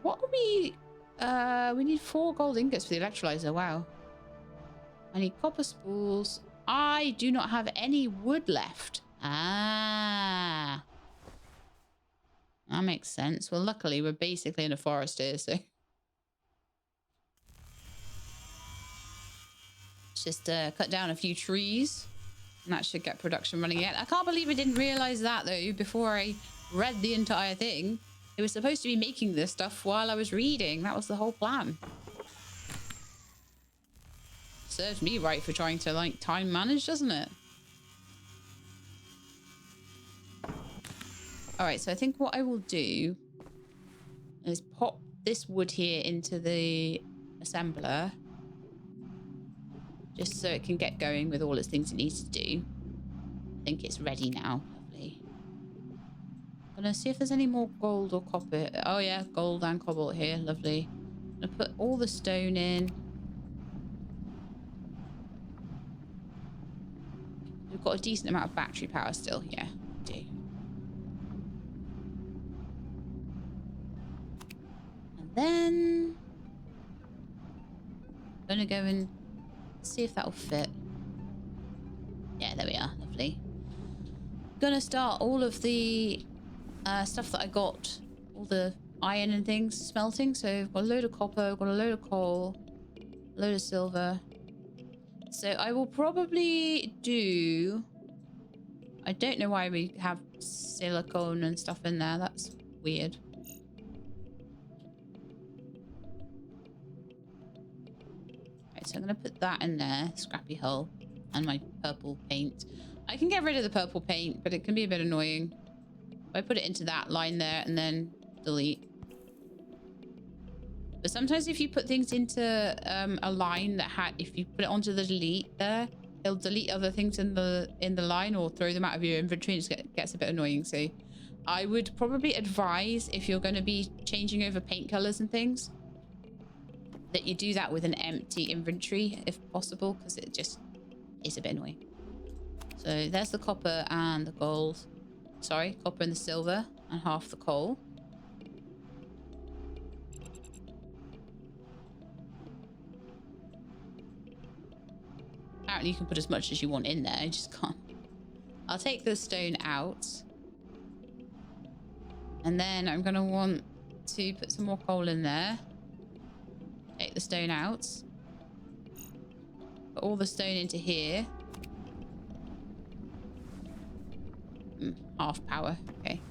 What are we need 4 gold ingots for the electrolyzer. Wow. I need copper spools. I do not have any wood left. Ah, that makes sense. Well, luckily we're basically in a forest here, so just cut down a few trees and that should get production running again. I can't believe I didn't realize that though before I read the entire thing. It was supposed to be making this stuff while I was reading. That was the whole plan. Serves me right for trying to like time manage, doesn't it? All right, so I think what I will do is pop this wood here into the assembler just so it can get going with all its things it needs to do. I think it's ready now. Lovely. I'm gonna see if there's any more gold or copper. Oh yeah, gold and cobalt here. Lovely. I'm gonna put all the stone in. We've got a decent amount of battery power still. Yeah, we do. And then I'm gonna go and see if that'll fit. Yeah, there we are. Lovely. Gonna start all of the stuff that I got, all the iron and things smelting. So I've got a load of copper, I've got a load of coal, a load of silver. So I will probably do... I don't know why we have silicone and stuff in there. That's weird. Right, so I'm going to put that in there. Scrappy hull and my purple paint. I can get rid of the purple paint, but it can be a bit annoying. If I put it into that line there and then delete. But sometimes if you put things into a line that if you put it onto the delete there, it'll delete other things in the line or throw them out of your inventory. And it gets a bit annoying. So I would probably advise, if you're going to be changing over paint colors and things, that you do that with an empty inventory if possible, because it just is a bit annoying. So there's the copper and the gold. Sorry, copper and the silver and half the coal. Apparently you can put as much as you want in there. I just can't. I'll take the stone out. And then I'm going to want to put some more coal in there. Take the stone out. Put all the stone into here. Half power. Okay.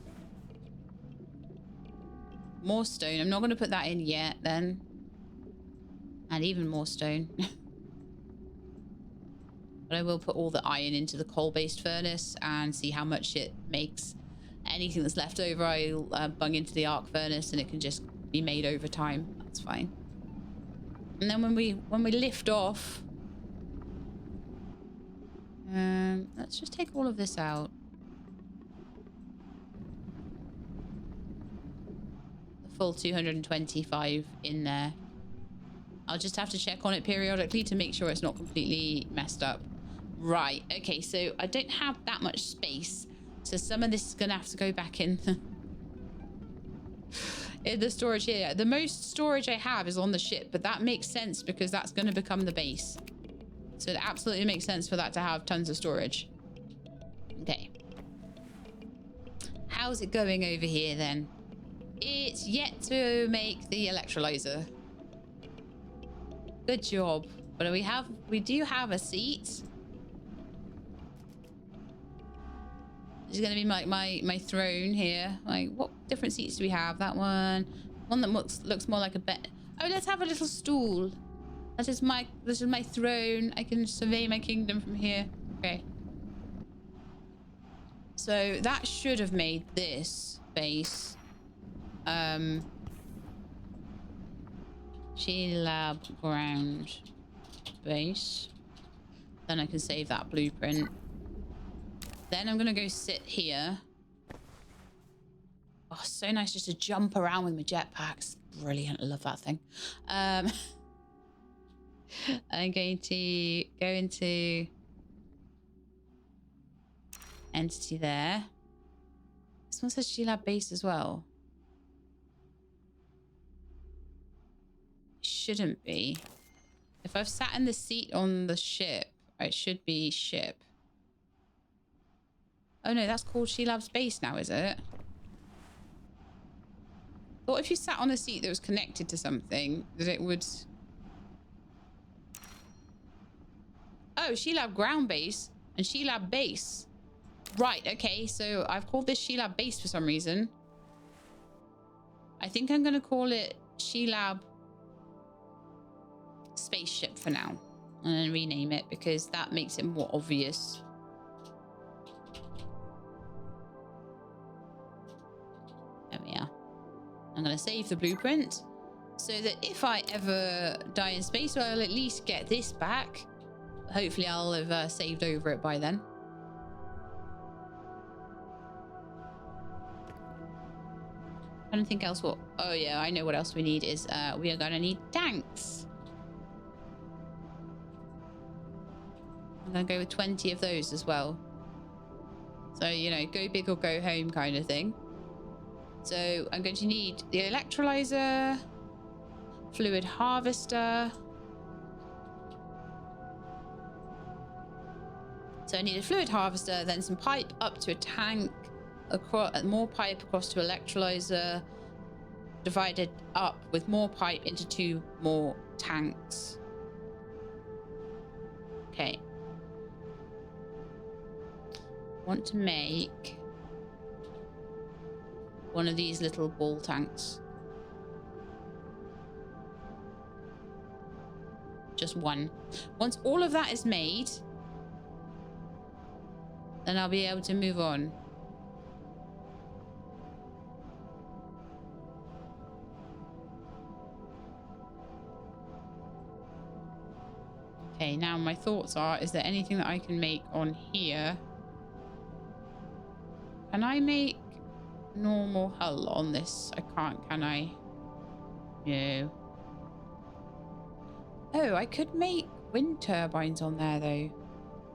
More stone. I'm not going to put that in yet then. And even more stone. But I will put all the iron into the coal-based furnace and see how much it makes. Anything that's left over, I'll bung into the arc furnace and it can just be made over time. That's fine. And then when we lift off, let's just take all of this out. The full 225 in there. I'll just have to check on it periodically to make sure it's not completely messed up. Right, okay, so I don't have that much space. So some of this is going to have to go back in the storage here. The most storage I have is on the ship, but that makes sense because that's going to become the base. So it absolutely makes sense for that to have tons of storage. Okay. How's it going over here then? It's yet to make the electrolyzer. Good job. But we do have a seat. This is going to be my throne here. Like, what different seats do we have? That one that looks more like a bed. Oh, let's have a little stool. This is my throne. I can survey my kingdom from here. Okay. So that should have made this base. Lab ground base. Then I can save that blueprint. Then I'm gonna go sit here. Oh, so nice just to jump around with my jetpacks. Brilliant. I love that thing. I'm going to go into entity there. This one says G-Lab base as well. Shouldn't be. If I've sat in the seat on the ship, it should be ship. Oh no, that's called She-Lab's base now, is it? Thought if you sat on a seat that was connected to something, that it would... Oh, She-Lab ground base and She-Lab base. Right, okay, so I've called this She-Lab base for some reason. I think I'm going to call it She-Lab spaceship for now. And then rename it because that makes it more obvious. There we are. I'm going to save the blueprint so that if I ever die in space, I'll at least get this back. Hopefully I'll have saved over it by then. I don't think else what. Oh yeah, I know what else we need is we are gonna need tanks. I'm gonna go with 20 of those as well. So, you know, go big or go home kind of thing. So I'm going to need the electrolyzer, fluid harvester. So I need a fluid harvester, then some pipe up to a tank, across, more pipe across to electrolyzer, divided up with more pipe into 2 more tanks. Okay. Want to make one of these little ball tanks. Just one. Once all of that is made, then I'll be able to move on. Okay, now my thoughts are, is there anything that I can make on here? Can I make normal hull on this? I can't, can I? No. Oh, I could make wind turbines on there though.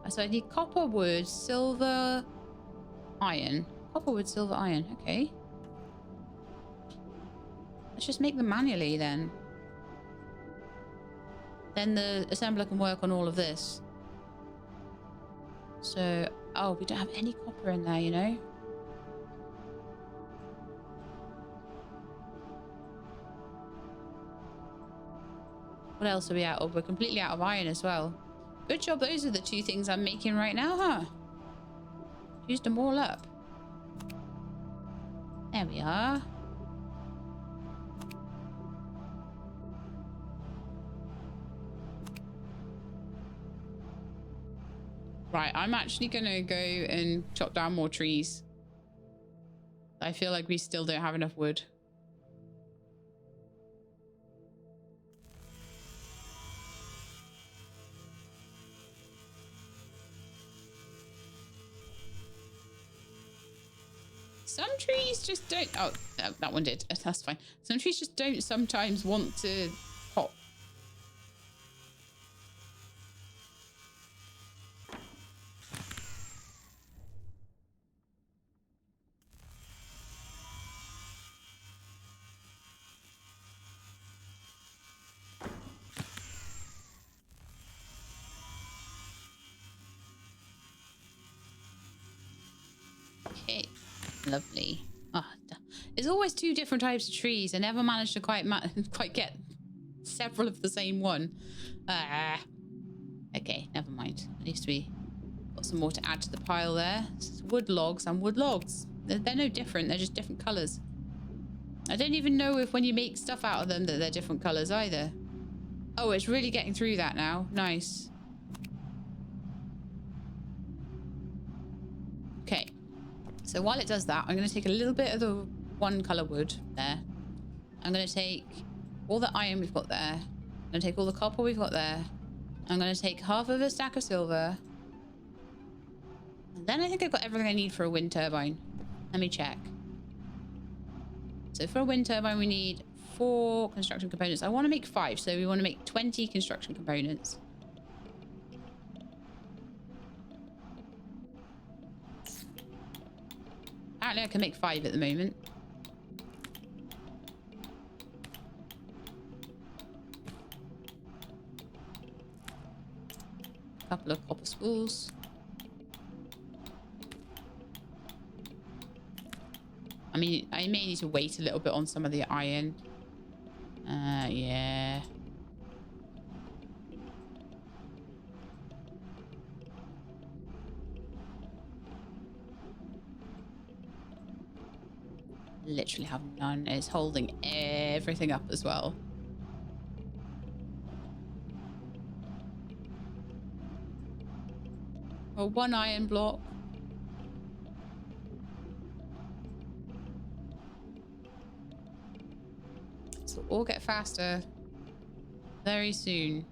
So I need copper, wood, silver, iron. Copper, wood, silver, iron. Okay. Let's just make them manually then. Then the assembler can work on all of this. So, oh, we don't have any copper in there, you know? What else are we out of? We're completely out of iron as well. Good job. Those are the 2 things I'm making right now, huh? Used them all up. There we are. Right, I'm actually gonna go and chop down more trees. I feel like we still don't have enough wood. Some trees just don't... Oh, that one did. That's fine. Some trees just don't sometimes want to pop. Okay. Lovely. Oh, there's always 2 different types of trees. I never managed to quite get several of the same one. Okay, never mind. At least we got some more to add to the pile there. Wood logs and wood logs. They're no different. They're just different colors. I don't even know if when you make stuff out of them that they're different colors either. Oh, it's really getting through that now. Nice. Okay. So while it does that, I'm going to take a little bit of the 1 color wood there. I'm going to take all the iron we've got there. I'm going to take all the copper we've got there. I'm going to take half of a stack of silver. And then I think I've got everything I need for a wind turbine. Let me check. So for a wind turbine, we need 4 construction components. I want to make 5, so we want to make 20 construction components. Apparently I can make 5 at the moment. A couple of copper spools. I mean, I may need to wait a little bit on some of the iron. Yeah. Literally have none. It's holding everything up as well. Well, 1 iron block. So all get faster very soon.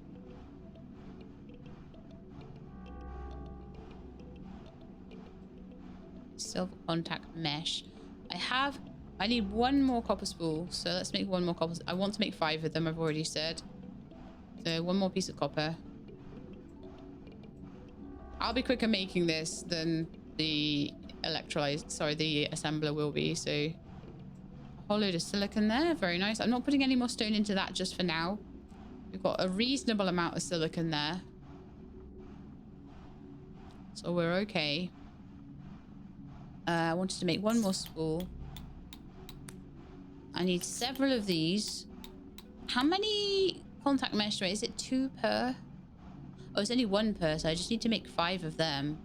Silver contact mesh. I have I need one more copper spool. So let's make one more copper. I want to make 5 of them, I've already said. So one more piece of copper. I'll be quicker making this than the the assembler will be. So a whole load of silicon there. Very nice. I'm not putting any more stone into that just for now. We've got a reasonable amount of silicon there. So we're okay. I wanted to make one more spool. I need several of these. How many contact mesh do I? Is it 2 per? Oh, it's only 1 per, so I just need to make 5 of them.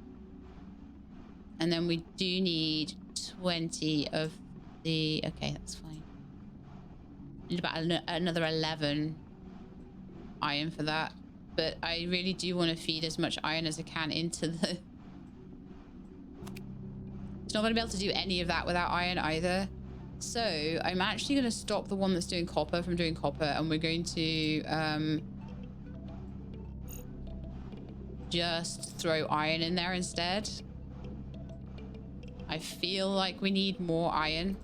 And then we do need 20 of the... Okay, that's fine. Need about another 11 iron for that. But I really do want to feed as much iron as I can into the... It's not going to be able to do any of that without iron either. So I'm actually going to stop the one that's doing copper from doing copper, and we're going to just throw iron in there instead. I feel like we need more iron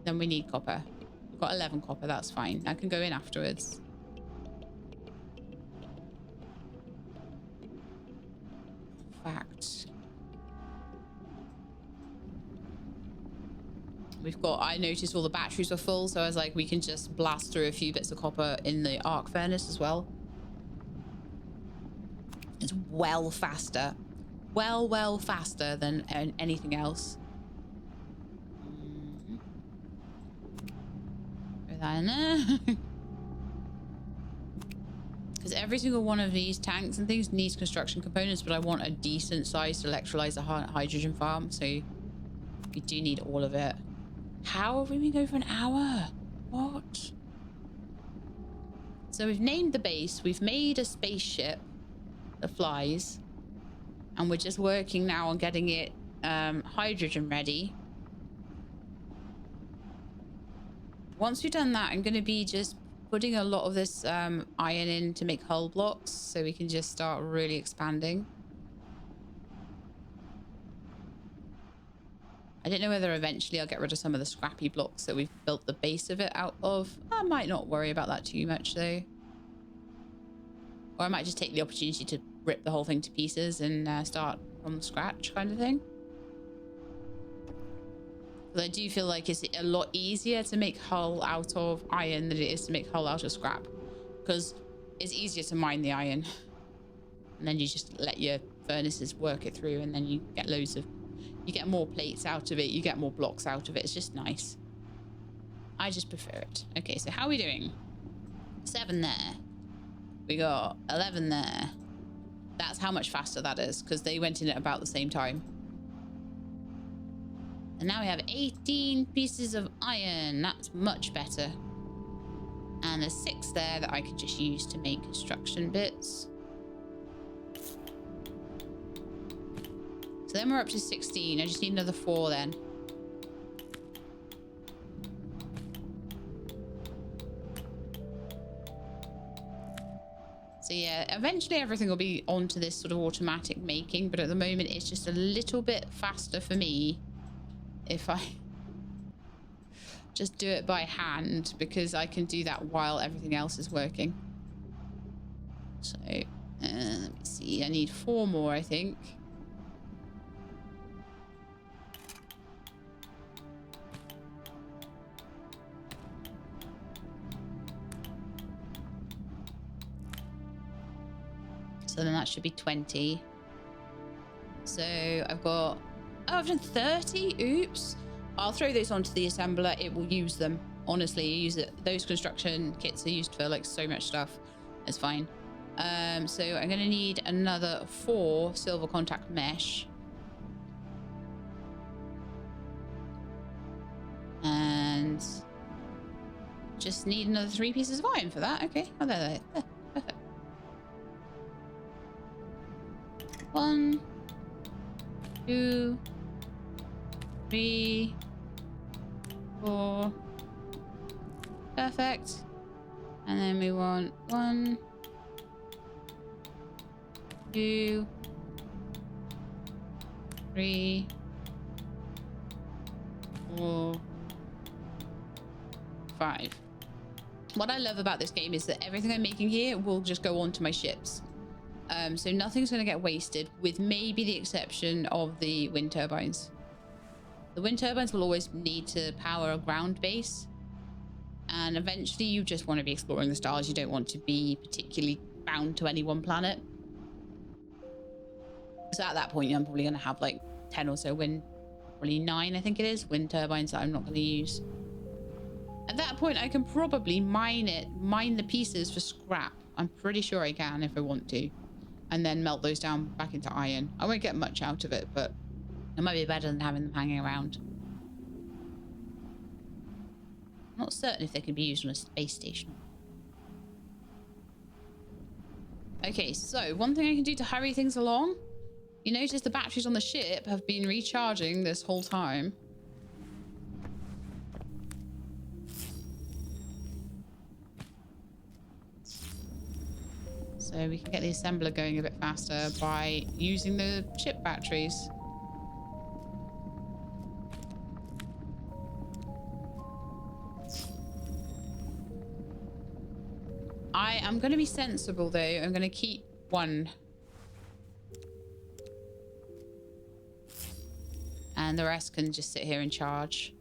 than we need copper. We've got 11 copper, that's fine. I can go in afterwards. Fact. We've got, I noticed all the batteries were full, so I was like, we can just blast through a few bits of copper in the arc furnace as well. It's well faster. Well faster than anything else. Throw that in there. Because every single one of these tanks and things needs construction components, but I want a decent sized electrolyzer hydrogen farm, so we do need all of it. How have we been going for an hour? What? So we've named the base, we've made a spaceship that flies, and we're just working now on getting it hydrogen ready. Once we've done that, I'm going to be just putting a lot of this iron in to make hull blocks, so we can just start really expanding. I don't know whether eventually I'll get rid of some of the scrappy blocks that we've built the base of it out of. I might not worry about that too much though. Or I might just take the opportunity to rip the whole thing to pieces and start from scratch kind of thing. But I do feel like it's a lot easier to make hull out of iron than it is to make hull out of scrap. Because it's easier to mine the iron. And then you just let your furnaces work it through, and then you get loads of... You get more plates out of it, you get more blocks out of it. It's just nice. I just prefer it. Okay, so how are we doing? 7 there. We got 11 there. That's how much faster that is, because they went in at about the same time. And now we have 18 pieces of iron. That's much better. And there's 6 there that I could just use to make construction bits. So then we're up to 16. I just need another 4 then. So yeah, eventually everything will be onto this sort of automatic making, but at the moment it's just a little bit faster for me if I just do it by hand, because I can do that while everything else is working. So let me see, I need 4 more, I think. So then that should be 20. So I've got... Oh, I've done 30? Oops. I'll throw those onto the assembler. It will use them. Honestly, use it. Those construction kits are used for like so much stuff. It's fine. So I'm going to need another 4 silver contact mesh. And just need another 3 pieces of iron for that. Okay. Oh, there. Perfect. 1, 2, 3, 4. Perfect. And then we want 1, 2, 3, 4, 5. What I love about this game is that everything I'm making here will just go onto my ships. So nothing's going to get wasted, with maybe the exception of the wind turbines. The wind turbines will always need to power a ground base. And eventually you just want to be exploring the stars. You don't want to be particularly bound to any one planet. So at that point, I'm probably going to have like 10 or so wind, probably 9, I think it is, wind turbines that I'm not going to use. At that point, I can probably mine the pieces for scrap. I'm pretty sure I can if I want to. And then melt those down back into iron. I won't get much out of it, but it might be better than having them hanging around. I'm not certain if they can be used on a space station. Okay, so one thing I can do to hurry things along. You notice the batteries on the ship have been recharging this whole time. So we can get the assembler going a bit faster by using the ship batteries. I am going to be sensible though. I'm going to keep one. And the rest can just sit here and charge.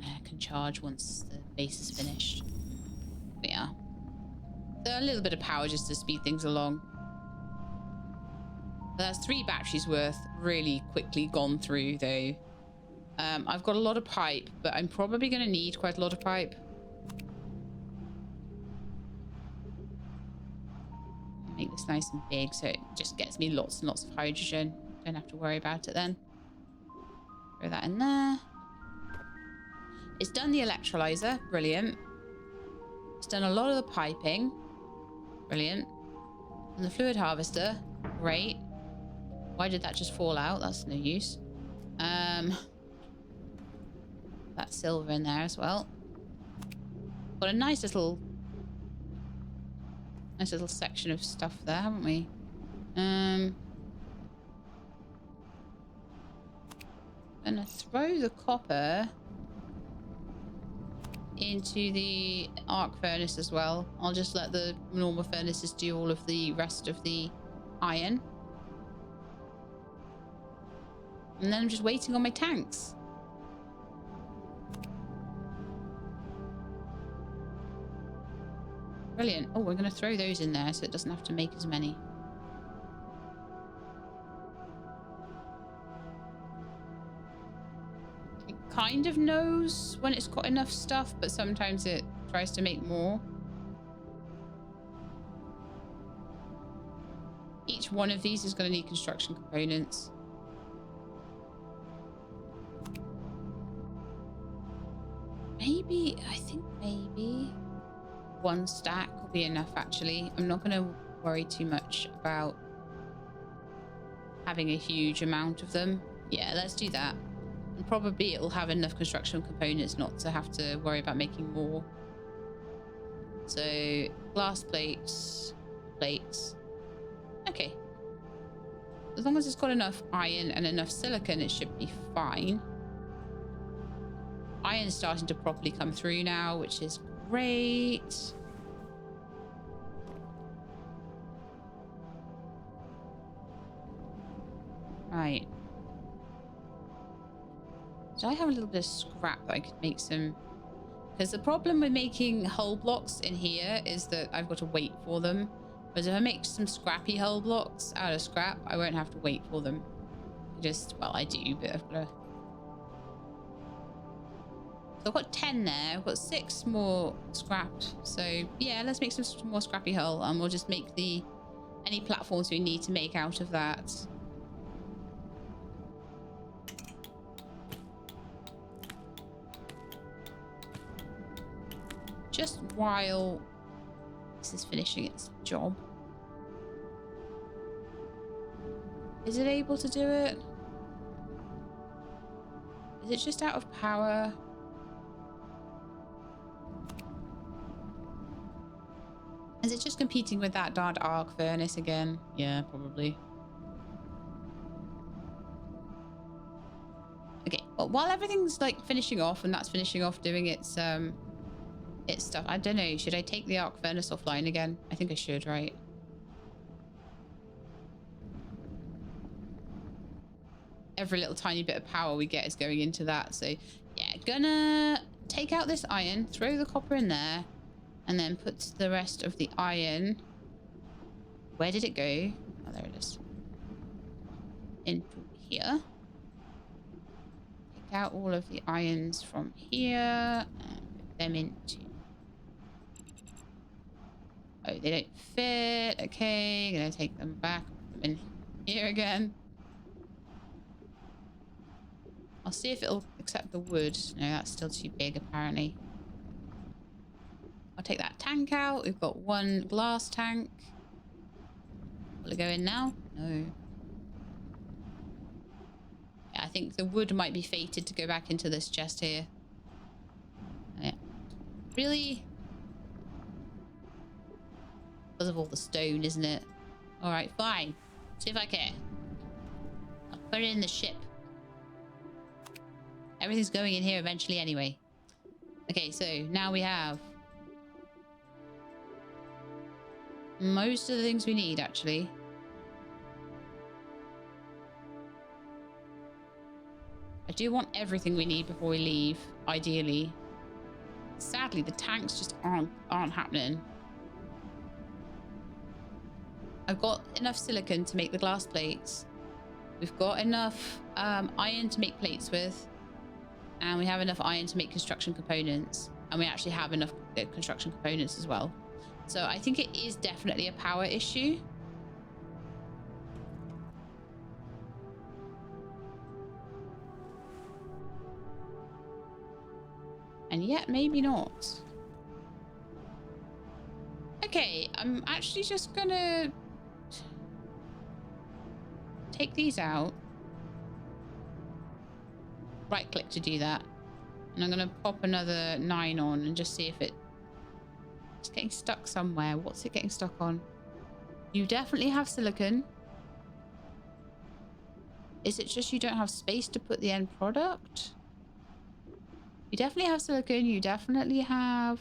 I can charge once the base is finished. But yeah. So a little bit of power just to speed things along. But that's 3 batteries worth really quickly gone through though. I've got a lot of pipe, but I'm probably going to need quite a lot of pipe. Make this nice and big so it just gets me lots and lots of hydrogen. Don't have to worry about it then. Throw that in there. It's done the electrolyzer. Brilliant. It's done a lot of the piping. Brilliant. And the fluid harvester. Great. Why did that just fall out? That's no use. That silver in there as well. Got a nice little section of stuff there, haven't we? Gonna throw the copper into the arc furnace as well. I'll just let the normal furnaces do all of the rest of the iron. And then I'm just waiting on my tanks. Brilliant. Oh, we're going to throw those in there so it doesn't have to make as many. It kind of knows when it's got enough stuff, but sometimes it tries to make more. Each one of these is going to need construction components. Maybe, I think maybe 1 stack will be enough actually. I'm not going to worry too much about having a huge amount of them. Yeah, let's do that. And probably it'll have enough construction components not to have to worry about making more. So glass plates, plates. Okay. As long as it's got enough iron and enough silicon, it should be fine. Iron's starting to properly come through now, which is great. Right. So I have a little bit of scrap that I could make some... Because the problem with making hull blocks in here is that I've got to wait for them. Whereas if I make some scrappy hull blocks out of scrap, I won't have to wait for them. Well, I do, but I've got to... So I've got 10 there. I've got 6 more scrapped. So yeah, let's make some more scrappy hull, and we'll just make any platforms we need to make out of that. Just while this is finishing its job. Is it able to do it? Is it just out of power? Is it just competing with that darned arc furnace again? Yeah, probably. Okay, well, while everything's like finishing off and that's finishing off doing its stuff, I don't know, should I take the arc furnace offline again? I think I should, right? Every little tiny bit of power we get is going into that. So yeah, gonna take out this iron, throw the copper in there, and then put the rest of the iron. Where did it go? Oh, there it is. Into here. Take out all of the irons from here and put them into... Oh, they don't fit. Okay, gonna take them back, put them in here again. I'll see if it'll accept the wood. No, that's still too big, apparently. I'll take that tank out. We've got one glass tank. Will it go in now? No. Yeah, I think the wood might be fated to go back into this chest here. Yeah. Really? Because of all the stone, isn't it? Alright, fine. See if I care. I'll put it in the ship. Everything's going in here eventually anyway. Okay, so now we have most of the things we need, actually. I do want everything we need before we leave, ideally. Sadly, the tanks just aren't happening. I've got enough silicon to make the glass plates. We've got enough iron to make plates with. And we have enough iron to make construction components. And we actually have enough construction components as well. So I think it is definitely a power issue. And yet maybe not. Okay, I'm actually just gonna take these out. Right click to do that. And I'm going to pop another 9 on and just see if it's getting stuck somewhere. What's it getting stuck on? You definitely have silicon. Is it just you don't have space to put the end product? You definitely have silicon. You definitely have...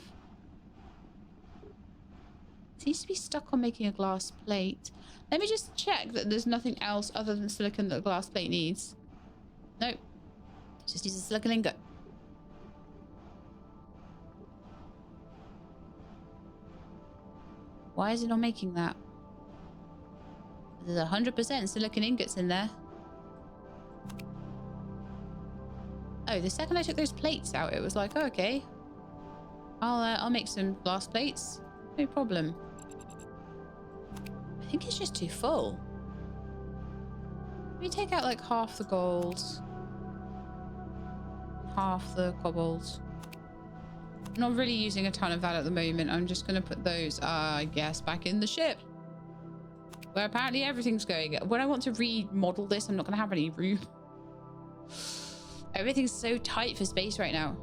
It seems to be stuck on making a glass plate. Let me just check that there's nothing else other than silicon that a glass plate needs. Nope. Just use a silicon ingot. Why is it not making that? There's 100% silicon ingots in there. Oh, the second I took those plates out, it was like, oh, okay. I'll make some glass plates. No problem. I think it's just too full. Let me take out like half the gold. Half the cobbles. I'm not really using a ton of that at the moment. I'm just going to put those, I guess, back in the ship. Where apparently everything's going. When I want to remodel this, I'm not going to have any room. Everything's so tight for space right now.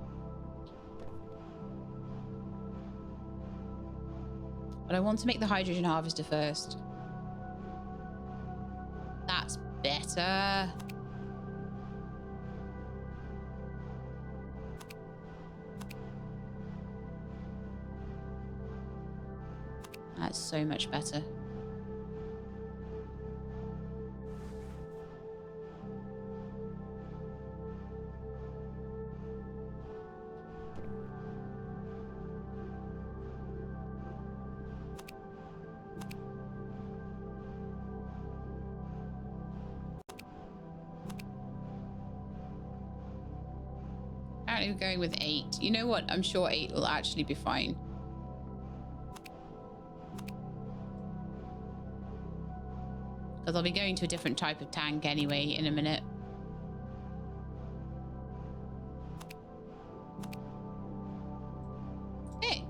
But I want to make the hydrogen harvester first. That's better. That's so much better. Apparently we're going with 8. You know what? I'm sure 8 will actually be fine. Because I'll be going to a different type of tank anyway in a minute. Hey.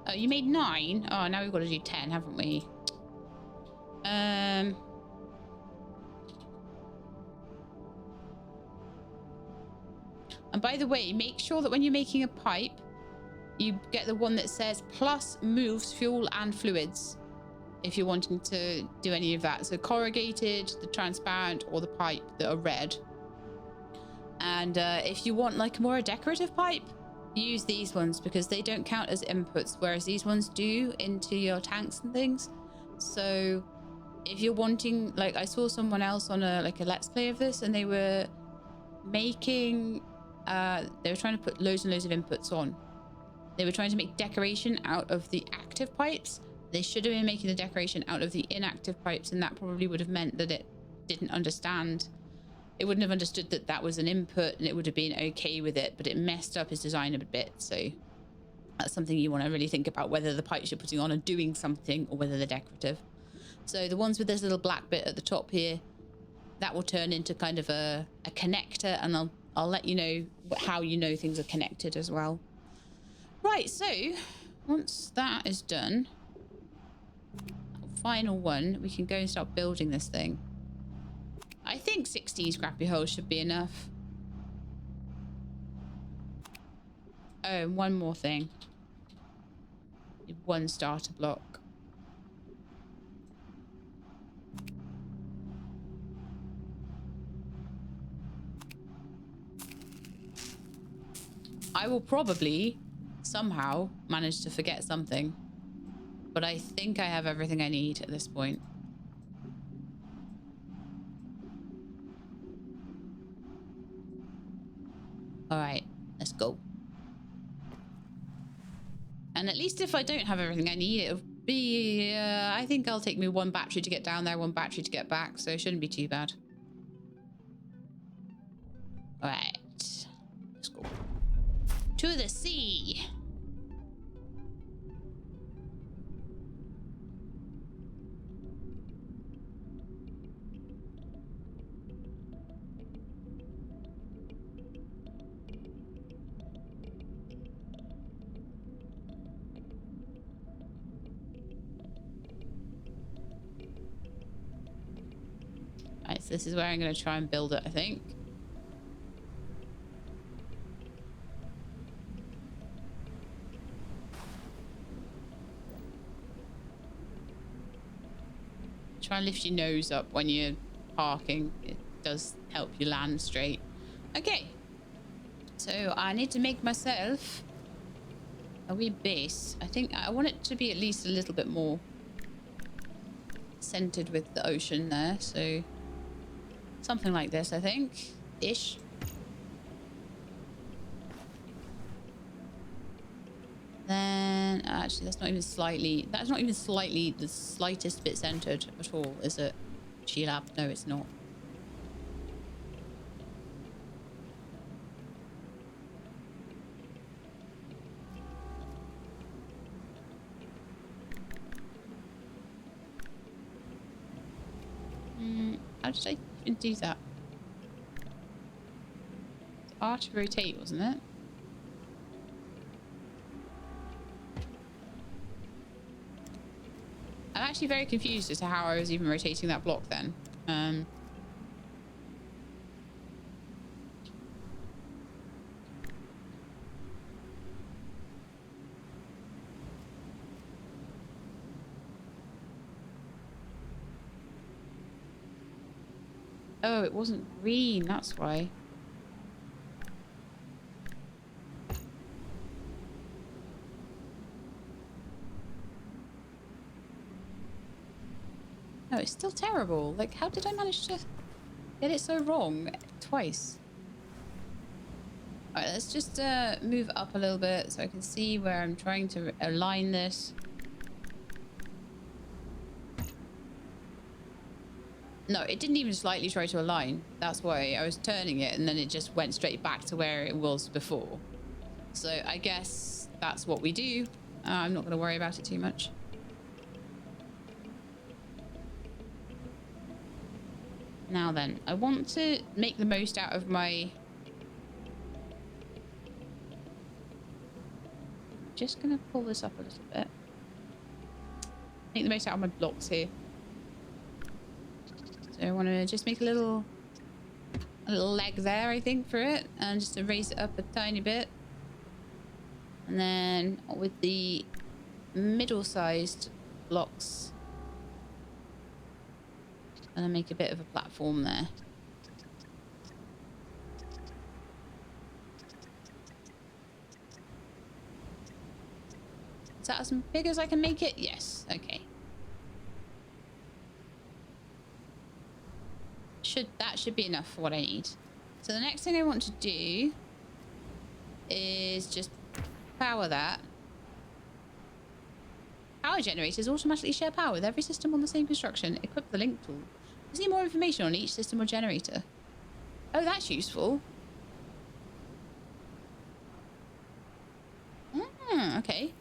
Oh, you made 9? Oh, now we've got to do 10, haven't we? And by the way, make sure that when you're making a pipe, you get the one that says plus moves fuel and fluids. if you're wanting to do any of that. So corrugated, the transparent, or the pipe that are red. And if you want like more a decorative pipe, use these ones because they don't count as inputs, whereas these ones do into your tanks and things. So if you're wanting, like I saw someone else on a let's play of this, and they were making they were trying to put loads and loads of inputs on. They were trying to make decoration out of the active pipes. They should have been making the decoration out of the inactive pipes, and that probably would have meant that it didn't understand. It wouldn't have understood that that was an input, and it would have been okay with it, but it messed up his design a bit. So that's something you want to really think about, whether the pipes you're putting on are doing something or whether they're decorative. So the ones with this little black bit at the top here, that will turn into kind of a connector, and I'll let you know how you know things are connected as well. Right, so once that is done, final one, we can go and start building this thing. I think 16 scrappy holes should be enough. Oh, and one more thing. One starter block. I will probably somehow manage to forget something, but I think I have everything I need at this point. All right, let's go. And at least if I don't have everything I need, it'll be, I think I'll take me one battery to get down there, one battery to get back, so it shouldn't be too bad. All right, let's go. To the sea. Right, so this is where I'm going to try and build it, I think. Try and lift your nose up when you're parking. It does help you land straight. Okay. So I need to make myself a wee base. I think I want it to be at least a little bit more centered with the ocean there. So something like this, I think. Ish. Then actually that's not even slightly the slightest bit centered at all, is it? G-Lab? No, it's not. How did I even do that? It's R to rotate, wasn't it? I'm actually very confused as to how I was even rotating that block then. Oh, it wasn't green, that's why. No, it's still terrible. Like, how did I manage to get it so wrong twice? All right, let's just move up a little bit so I can see where I'm trying to align this. No, it didn't even slightly try to align. That's why I was turning it and then it just went straight back to where it was before. So I guess that's what we do. I'm not going to worry about it too much. Now then, I want to make the most out of my... Just going to pull this up a little bit. Make the most out of my blocks here. So I want to just make a little leg there, I think, for it. And just to raise it up a tiny bit. And then with the middle-sized blocks, And then make a bit of a platform there. Is that as big as I can make it? Yes. Okay. That should be enough for what I need. So the next thing I want to do is just power that. Power generators automatically share power with every system on the same construction. Equip the link tool. You see more information on each system or generator. Oh, that's useful. Okay.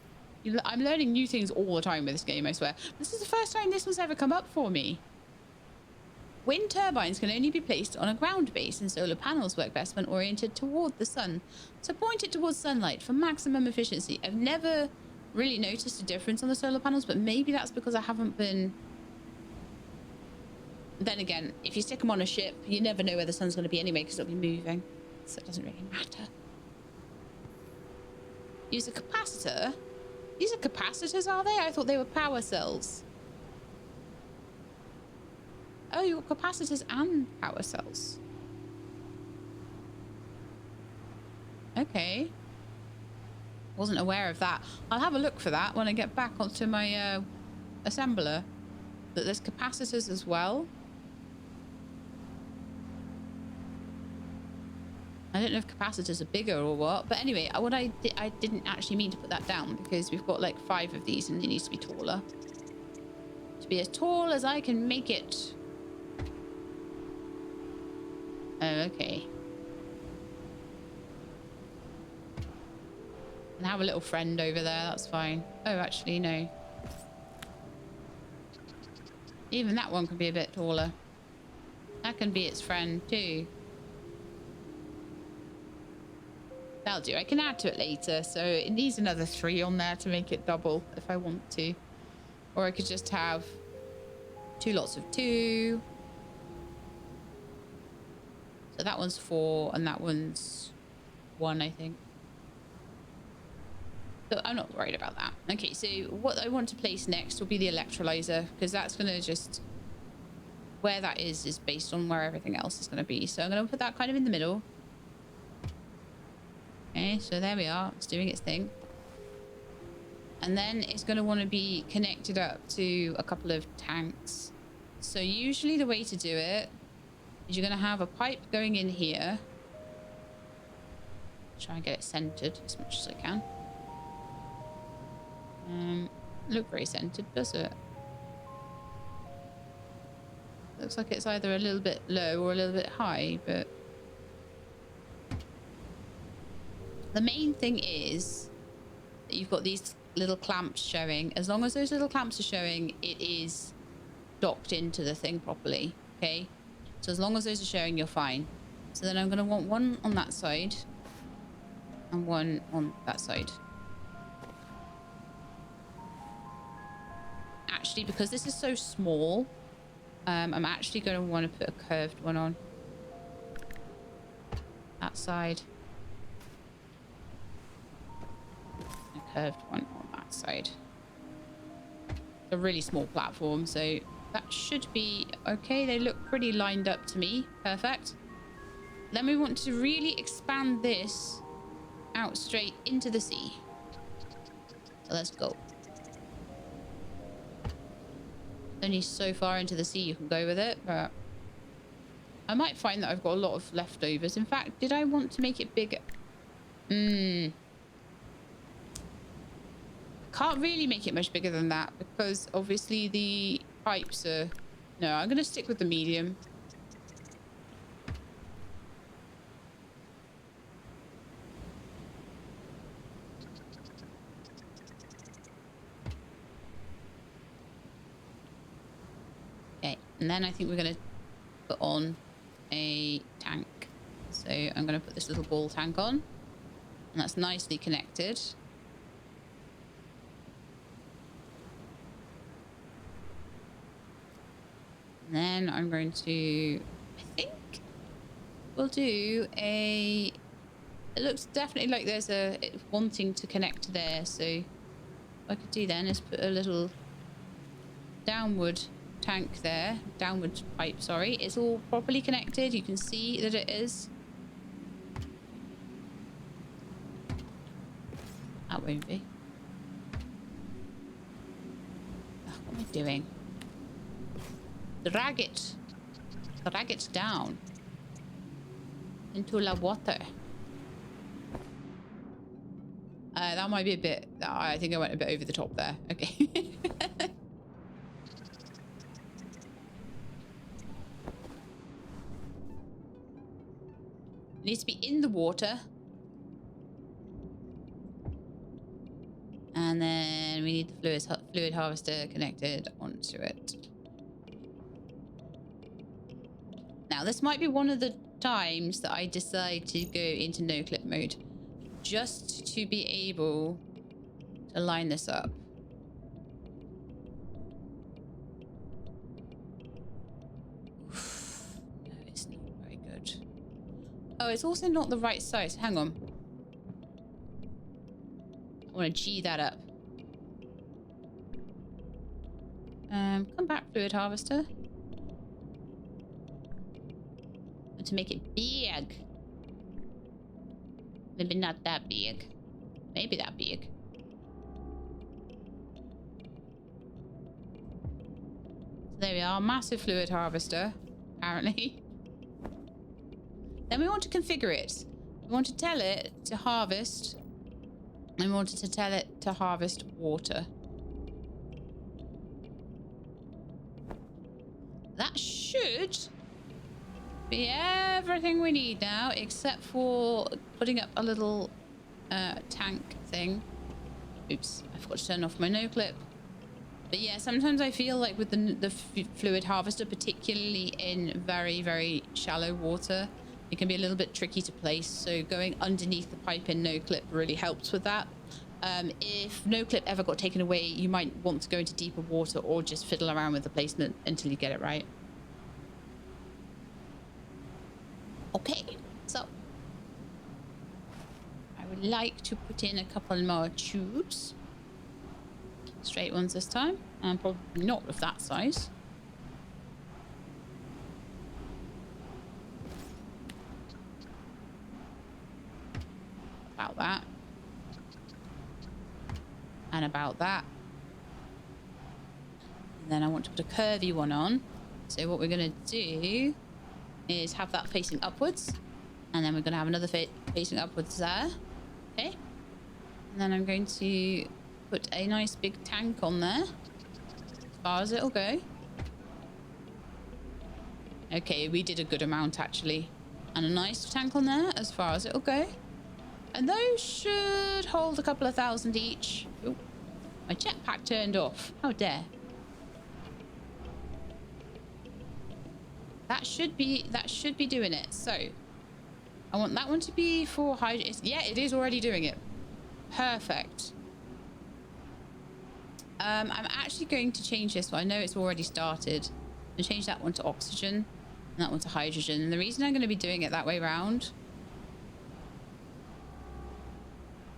I'm learning new things all the time with this game, I swear. This is the first time this one's ever come up for me. Wind turbines can only be placed on a ground base, and solar panels work best when oriented toward the sun. So point it towards sunlight for maximum efficiency. I've never really noticed a difference on the solar panels, but maybe that's because I haven't been... Then again, if you stick them on a ship, you never know where the sun's going to be anyway, because it'll be moving. So it doesn't really matter. Use a capacitor. These are capacitors, are they? I thought they were power cells. Oh, you've got capacitors and power cells. Okay. Wasn't aware of that. I'll have a look for that when I get back onto my assembler. That there's capacitors as well. I don't know if capacitors are bigger or what, but anyway, I didn't actually mean to put that down because we've got like 5 of these and it needs to be taller. To be as tall as I can make it. Oh, okay. And have a little friend over there, that's fine. Oh, actually, no. Even that one can be a bit taller. That can be its friend too. That'll do. I can add to it later, so it needs another 3 on there to make it double if I want to. Or I could just have 2 lots of 2. So that one's 4 and that one's 1, I think. So I'm not worried about that. Okay, so what I want to place next will be the electrolyzer, because that's going to just... Where that is based on where everything else is going to be. So I'm going to put that kind of in the middle. Okay, so there we are. It's doing its thing. And then it's going to want to be connected up to a couple of tanks. So usually the way to do it is you're going to have a pipe going in here. Try and get it centered as much as I can. Look very centered, does it? Looks like it's either a little bit low or a little bit high, but... The main thing is that you've got these little clamps showing. As long as those little clamps are showing, it is docked into the thing properly, okay? So as long as those are showing, you're fine. So then I'm going to want one on that side and one on that side. Actually, because this is so small, I'm actually going to want to put a curved one on that side. A curved one on that side. It's a really small platform, so that should be okay. They look pretty lined up to me. Perfect. Then we want to really expand this out straight into the sea. So let's go. Only so far into the sea you can go with it, but I might find that I've got a lot of leftovers. In fact, did I want to make it bigger? Can't really make it much bigger than that because obviously the pipes are... No, I'm going to stick with the medium. Okay, and then I think we're going to put on a tank. So I'm going to put this little ball tank on, and that's nicely connected. And then I'm going to, I think we'll do a, it looks definitely like there's a, it's wanting to connect there. So what I could do then is put a little downward tank there, downward pipe, sorry, it's all properly connected. You can see that it is. That won't be. Oh, what am I doing? Drag it. Drag it down. Into the water. That might be a bit... I think I went a bit over the top there. Okay. It needs to be in the water. And then we need the fluid harvester connected onto it. Now, this might be one of the times that I decide to go into no clip mode. Just to be able to line this up. Oof. No, it's not very good. Oh, it's also not the right size. Hang on. I want to G that up. Come back, fluid harvester. And to make it big. Maybe not that big. Maybe that big. So there we are. Massive fluid harvester, apparently. Then we want to configure it. We want to tell it to harvest. And we wanted to tell it to harvest water. That should be everything we need now, except for putting up a little tank thing. Oops, I forgot to turn off my no clip. But yeah, sometimes I feel like with the fluid harvester, particularly in very, very shallow water, it can be a little bit tricky to place. So going underneath the pipe in no clip really helps with that. If no clip ever got taken away, you might want to go into deeper water or just fiddle around with the placement until you get it right. Okay, so I would like to put in a couple more tubes. Straight ones this time, and probably not of that size. About that. And about that. And then I want to put a curvy one on. So what we're going to do is have that facing upwards, and then we're going to have another facing upwards there. Okay, and then I'm going to put a nice big tank on there as far as it'll go. Okay, we did a good amount actually, and a nice tank on there as far as it'll go, and those should hold a couple of thousand each. Ooh, my jetpack turned off, how dare. That should be doing it. So I want that one to be for hydrogen. Yeah, it is already doing it. Perfect. I'm actually going to change this one. I know it's already started. I'm going to change that one to oxygen and that one to hydrogen. And the reason I'm going to be doing it that way around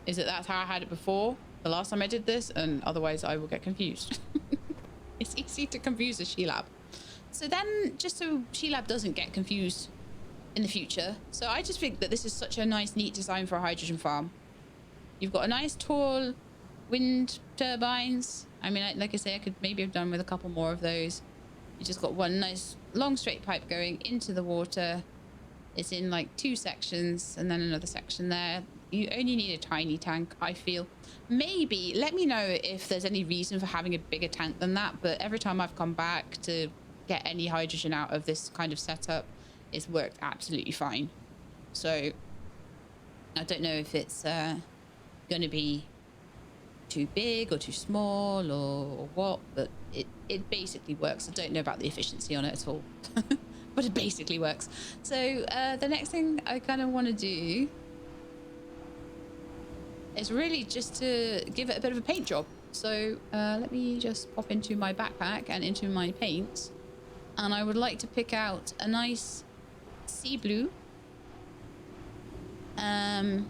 is that that's how I had it before, the last time I did this, and otherwise I will get confused. It's easy to confuse a She-Lab. So then, just so She-Lab doesn't get confused in the future, so I just think that this is such a nice, neat design for a hydrogen farm. You've got a nice, tall wind turbines. I mean, like I say, I could maybe have done with a couple more of those. You just got one nice, long, straight pipe going into the water. It's in like 2 sections, and then another section there. You only need a tiny tank, I feel. Maybe, let me know if there's any reason for having a bigger tank than that, but every time I've come back to get any hydrogen out of this kind of setup, it's worked absolutely fine. So I don't know if it's going to be too big or too small or what, but it basically works. I don't know about the efficiency on it at all, but it basically works. So the next thing I kind of want to do is really just to give it a bit of a paint job. So let me just pop into my backpack and into my paints. And I would like to pick out a nice sea blue. I'm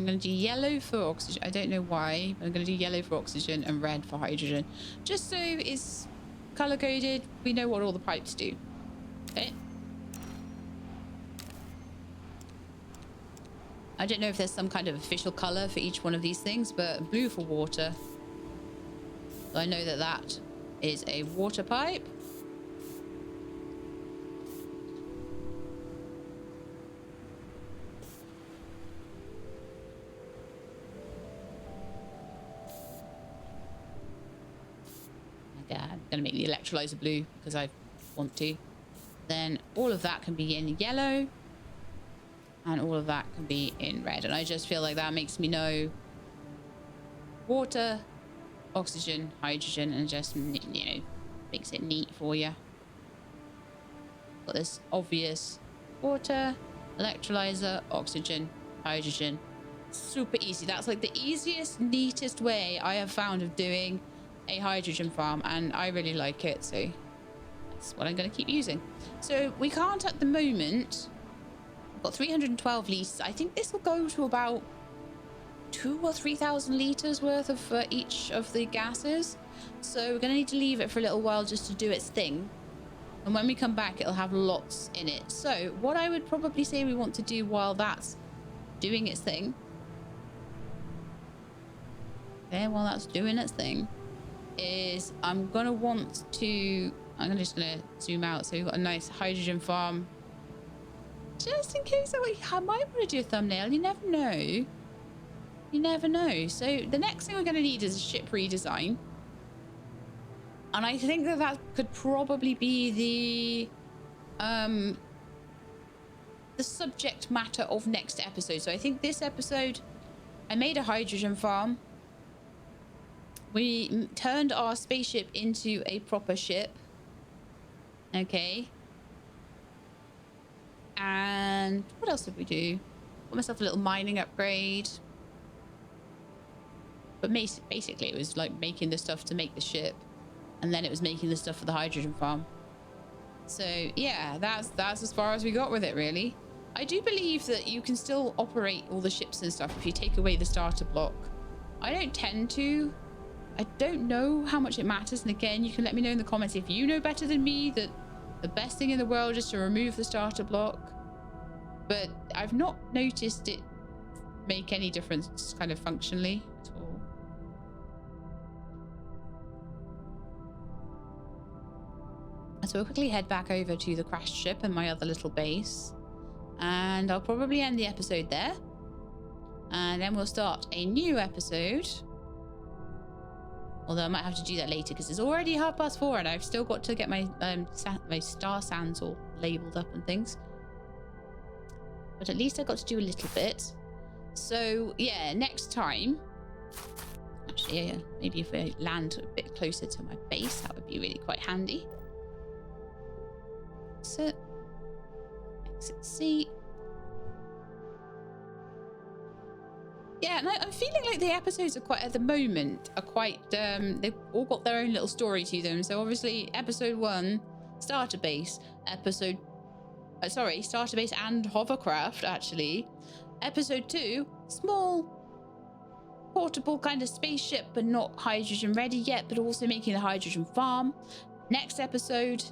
going going to do yellow for oxygen. I don't know why. I'm going to do yellow for oxygen and red for hydrogen. Just so it's color-coded. We know what all the pipes do. Okay. I don't know if there's some kind of official color for each one of these things, but blue for water. So I know that that is a water pipe. I'm going to make the electrolyzer blue because I want to. Then all of that can be in yellow. And all of that can be in red. And I just feel like that makes me know water, oxygen, hydrogen, and just, you know, makes it neat for you. Got this obvious water, electrolyzer, oxygen, hydrogen. Super easy. That's like the easiest, neatest way I have found of doing a hydrogen farm, and I really like it, so that's what I'm going to keep using. So we can't at the moment. I've got 312 litres. I think this will go to about 2,000 or 3,000 litres worth of each of the gases, so we're going to need to leave it for a little while just to do its thing, and when we come back it'll have lots in it. So what I would probably say we want to do while that's doing its thing, while that's doing its thing, is I'm just gonna zoom out so we've got a nice hydrogen farm, just in case I might want to do a thumbnail. You never know. You never know. So the next thing we're going to need is a ship redesign, and I think that could probably be the subject matter of next episode. So I think this episode I made a hydrogen farm. We turned our spaceship into a proper ship. Okay. And what else did we do? Got myself a little mining upgrade. But basically it was like making the stuff to make the ship, and then it was making the stuff for the hydrogen farm. So yeah, that's as far as we got with it, really. I do believe that you can still operate all the ships and stuff if you take away the starter block. I don't tend to. I don't know how much it matters, and again, you can let me know in the comments if you know better than me that the best thing in the world is to remove the starter block. But I've not noticed it make any difference kind of functionally at all. So we'll quickly head back over to the crashed ship and my other little base, and I'll probably end the episode there, and then we'll start a new episode. Although I might have to do that later because it's already 4:30 and I've still got to get my my star sands all labeled up and things. But at least I got to do a little bit. So yeah, next time. Actually, yeah, maybe if I land a bit closer to my base, that would be really quite handy. Exit seat. Yeah, and I'm feeling like the episodes are quite, at the moment, are quite, they've all got their own little story to them. So obviously, episode 1, starter base. Starter base and hovercraft, actually. Episode 2, small, portable kind of spaceship, but not hydrogen ready yet, but also making a hydrogen farm. Next episode,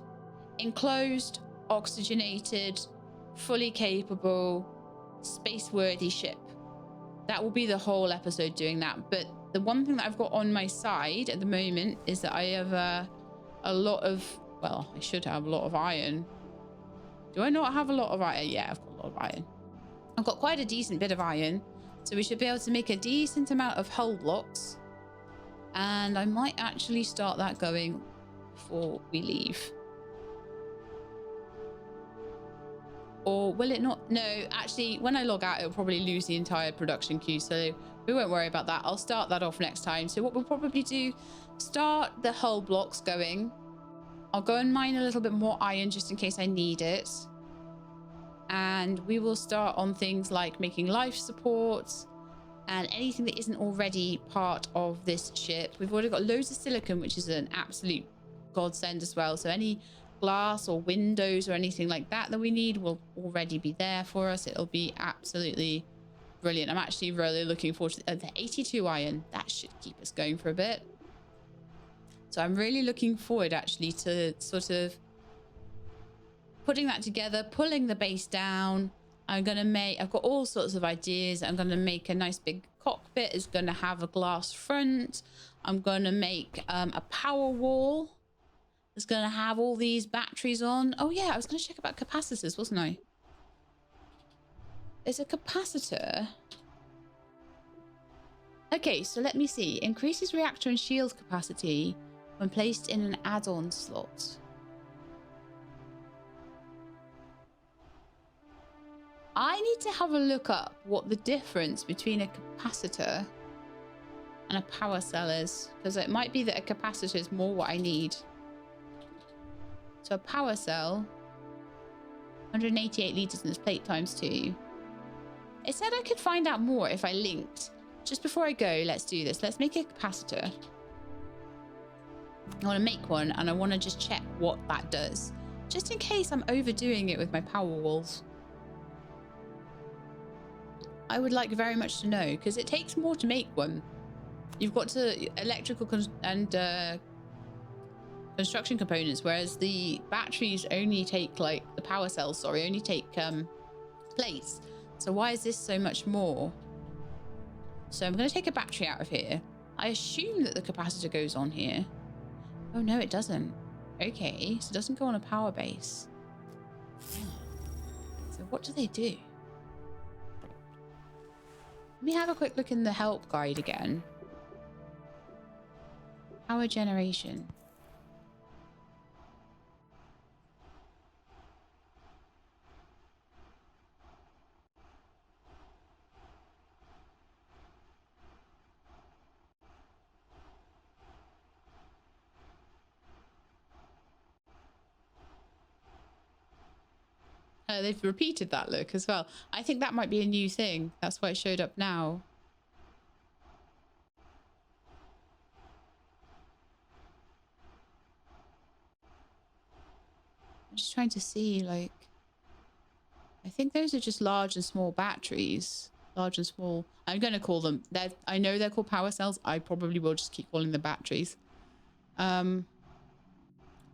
enclosed, oxygenated, fully capable, space-worthy ship. That will be the whole episode doing that. But the one thing that I've got on my side at the moment is that I have a lot of, well, I should have a lot of iron. Do I not have a lot of iron? Yeah, I've got a lot of iron. I've got quite a decent bit of iron. So we should be able to make a decent amount of hull blocks. And I might actually start that going before we leave. Or will it not? No, actually, when I log out, it'll probably lose the entire production queue. So we won't worry about that. I'll start that off next time. So what we'll probably do, start the hull blocks going. I'll go and mine a little bit more iron just in case I need it. And we will start on things like making life supports and anything that isn't already part of this ship. We've already got loads of silicon, which is an absolute godsend as well. So any glass or windows or anything like that that we need will already be there for us. It'll be absolutely brilliant. I'm actually really looking forward to the 82 iron. That should keep us going for a bit. So I'm really looking forward actually to sort of putting that together, pulling the base down. I've got all sorts of ideas. I'm going to make a nice big cockpit. It's going to have a glass front. I'm going to make a power wall. It's going to have all these batteries on. Oh yeah, I was going to check about capacitors, wasn't I? There's a capacitor. Okay, so let me see. Increases reactor and shield capacity when placed in an add-on slot. I need to have a look up what the difference between a capacitor and a power cell is, because it might be that a capacitor is more what I need. So a power cell, 188 litres in this plate times 2. It said I could find out more if I linked. Just before I go, let's do this. Let's make a capacitor. I want to make one and I want to just check what that does. Just in case I'm overdoing it with my power walls. I would like very much to know, because it takes more to make one. You've got to electrical and construction components, whereas the batteries only take, like the power cells, sorry, only take plates. So why is this so much more? So I'm going to take a battery out of here. I assume that the capacitor goes on here. Oh no, it doesn't. Okay, so it doesn't go on a power base. So what do they do? Let me have a quick look in the help guide again. Power generation. They've repeated that look as well. I think that might be a new thing. That's why it showed up now. I'm just trying to see, like... I think those are just large and small batteries. Large and small. I'm going to call them... I know they're called power cells. I probably will just keep calling them batteries.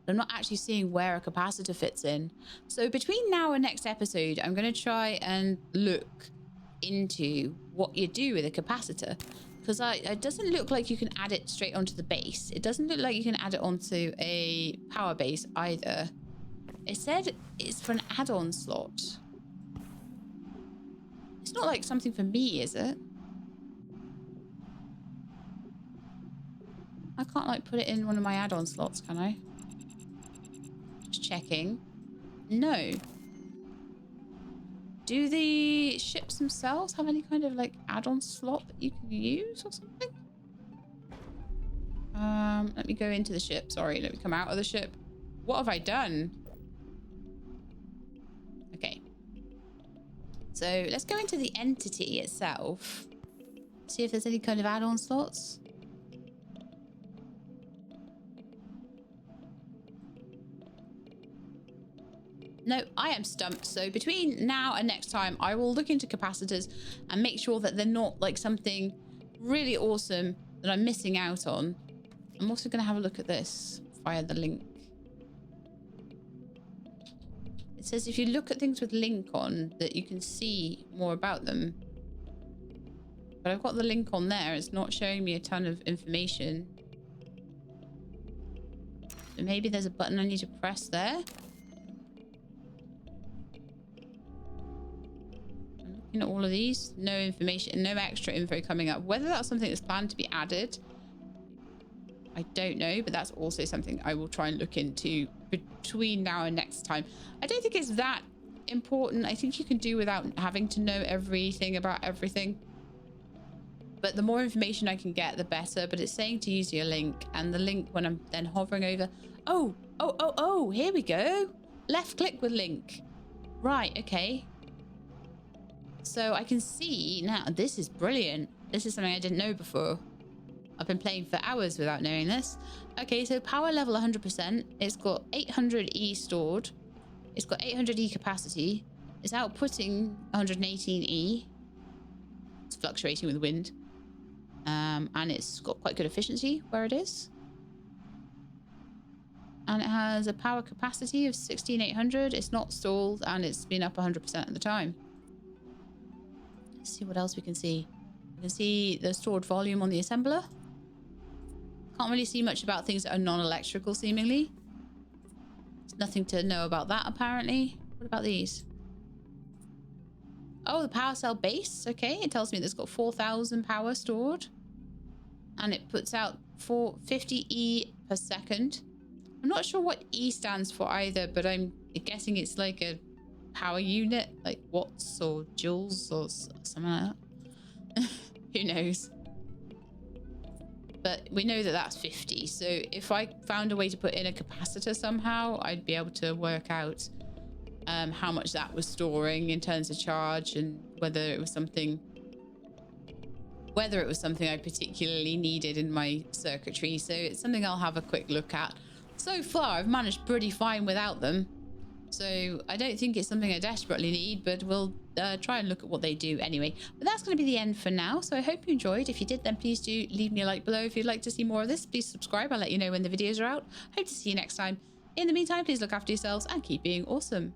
I'm not actually seeing where a capacitor fits in. So between now and next episode, I'm going to try and look into what you do with a capacitor. Because it doesn't look like you can add it straight onto the base. It doesn't look like you can add it onto a power base either. It said it's for an add-on slot. It's not like something for me, is it? I can't like put it in one of my add-on slots, can I? Just checking. No. Do the ships themselves have any kind of like add-on slot that you can use or something? Let me go into the ship. Sorry, let me come out of the ship. What have I done? Okay. So let's go into the entity itself. See if there's any kind of add-on slots. No, I am stumped. So between now and next time, I will look into capacitors and make sure that they're not like something really awesome that I'm missing out on. I'm also going to have a look at this via the link. It says if you look at things with link on, that you can see more about them. But I've got the link on there. It's not showing me a ton of information. So maybe there's a button I need to press there. I'm looking at all of these. No information, no extra info coming up. Whether that's something that's planned to be added, I don't know, but that's also something I will try and look into between now and next time. I don't think it's that important. I think you can do without having to know everything about everything. But the more information I can get, the better. But it's saying to use your link, and the link when I'm then hovering over. Oh, here we go. Left click with link. Right, okay. So I can see now, this is brilliant. This is something I didn't know before. I've been playing for hours without knowing this. Okay, so power level 100%. It's got 800E stored. It's got 800E capacity. It's outputting 118E. fluctuating with the wind. And it's got quite good efficiency where it is. And it has a power capacity of 16,800. It's not stalled, and it's been up 100% of the time. Let's see what else we can see. We can see the stored volume on the assembler. Can't really see much about things that are non-electrical, seemingly. There's nothing to know about that, apparently. What about these? Oh, the power cell base. Okay, it tells me that it's got 4,000 power stored. And it puts out 450 E per second. I'm not sure what E stands for either, but I'm guessing it's like a power unit, like watts or joules or something like that. Who knows? But we know that that's 50. So if I found a way to put in a capacitor somehow, I'd be able to work out how much that was storing in terms of charge, and whether it was something I particularly needed in my circuitry. So it's something I'll have a quick look at. So far, I've managed pretty fine without them. So I don't think it's something I desperately need, but we'll try and look at what they do anyway. But that's going to be the end for now. So I hope you enjoyed. If you did, then please do leave me a like below. If you'd like to see more of this, please subscribe. I'll let you know when the videos are out. Hope to see you next time. In the meantime, please look after yourselves and keep being awesome.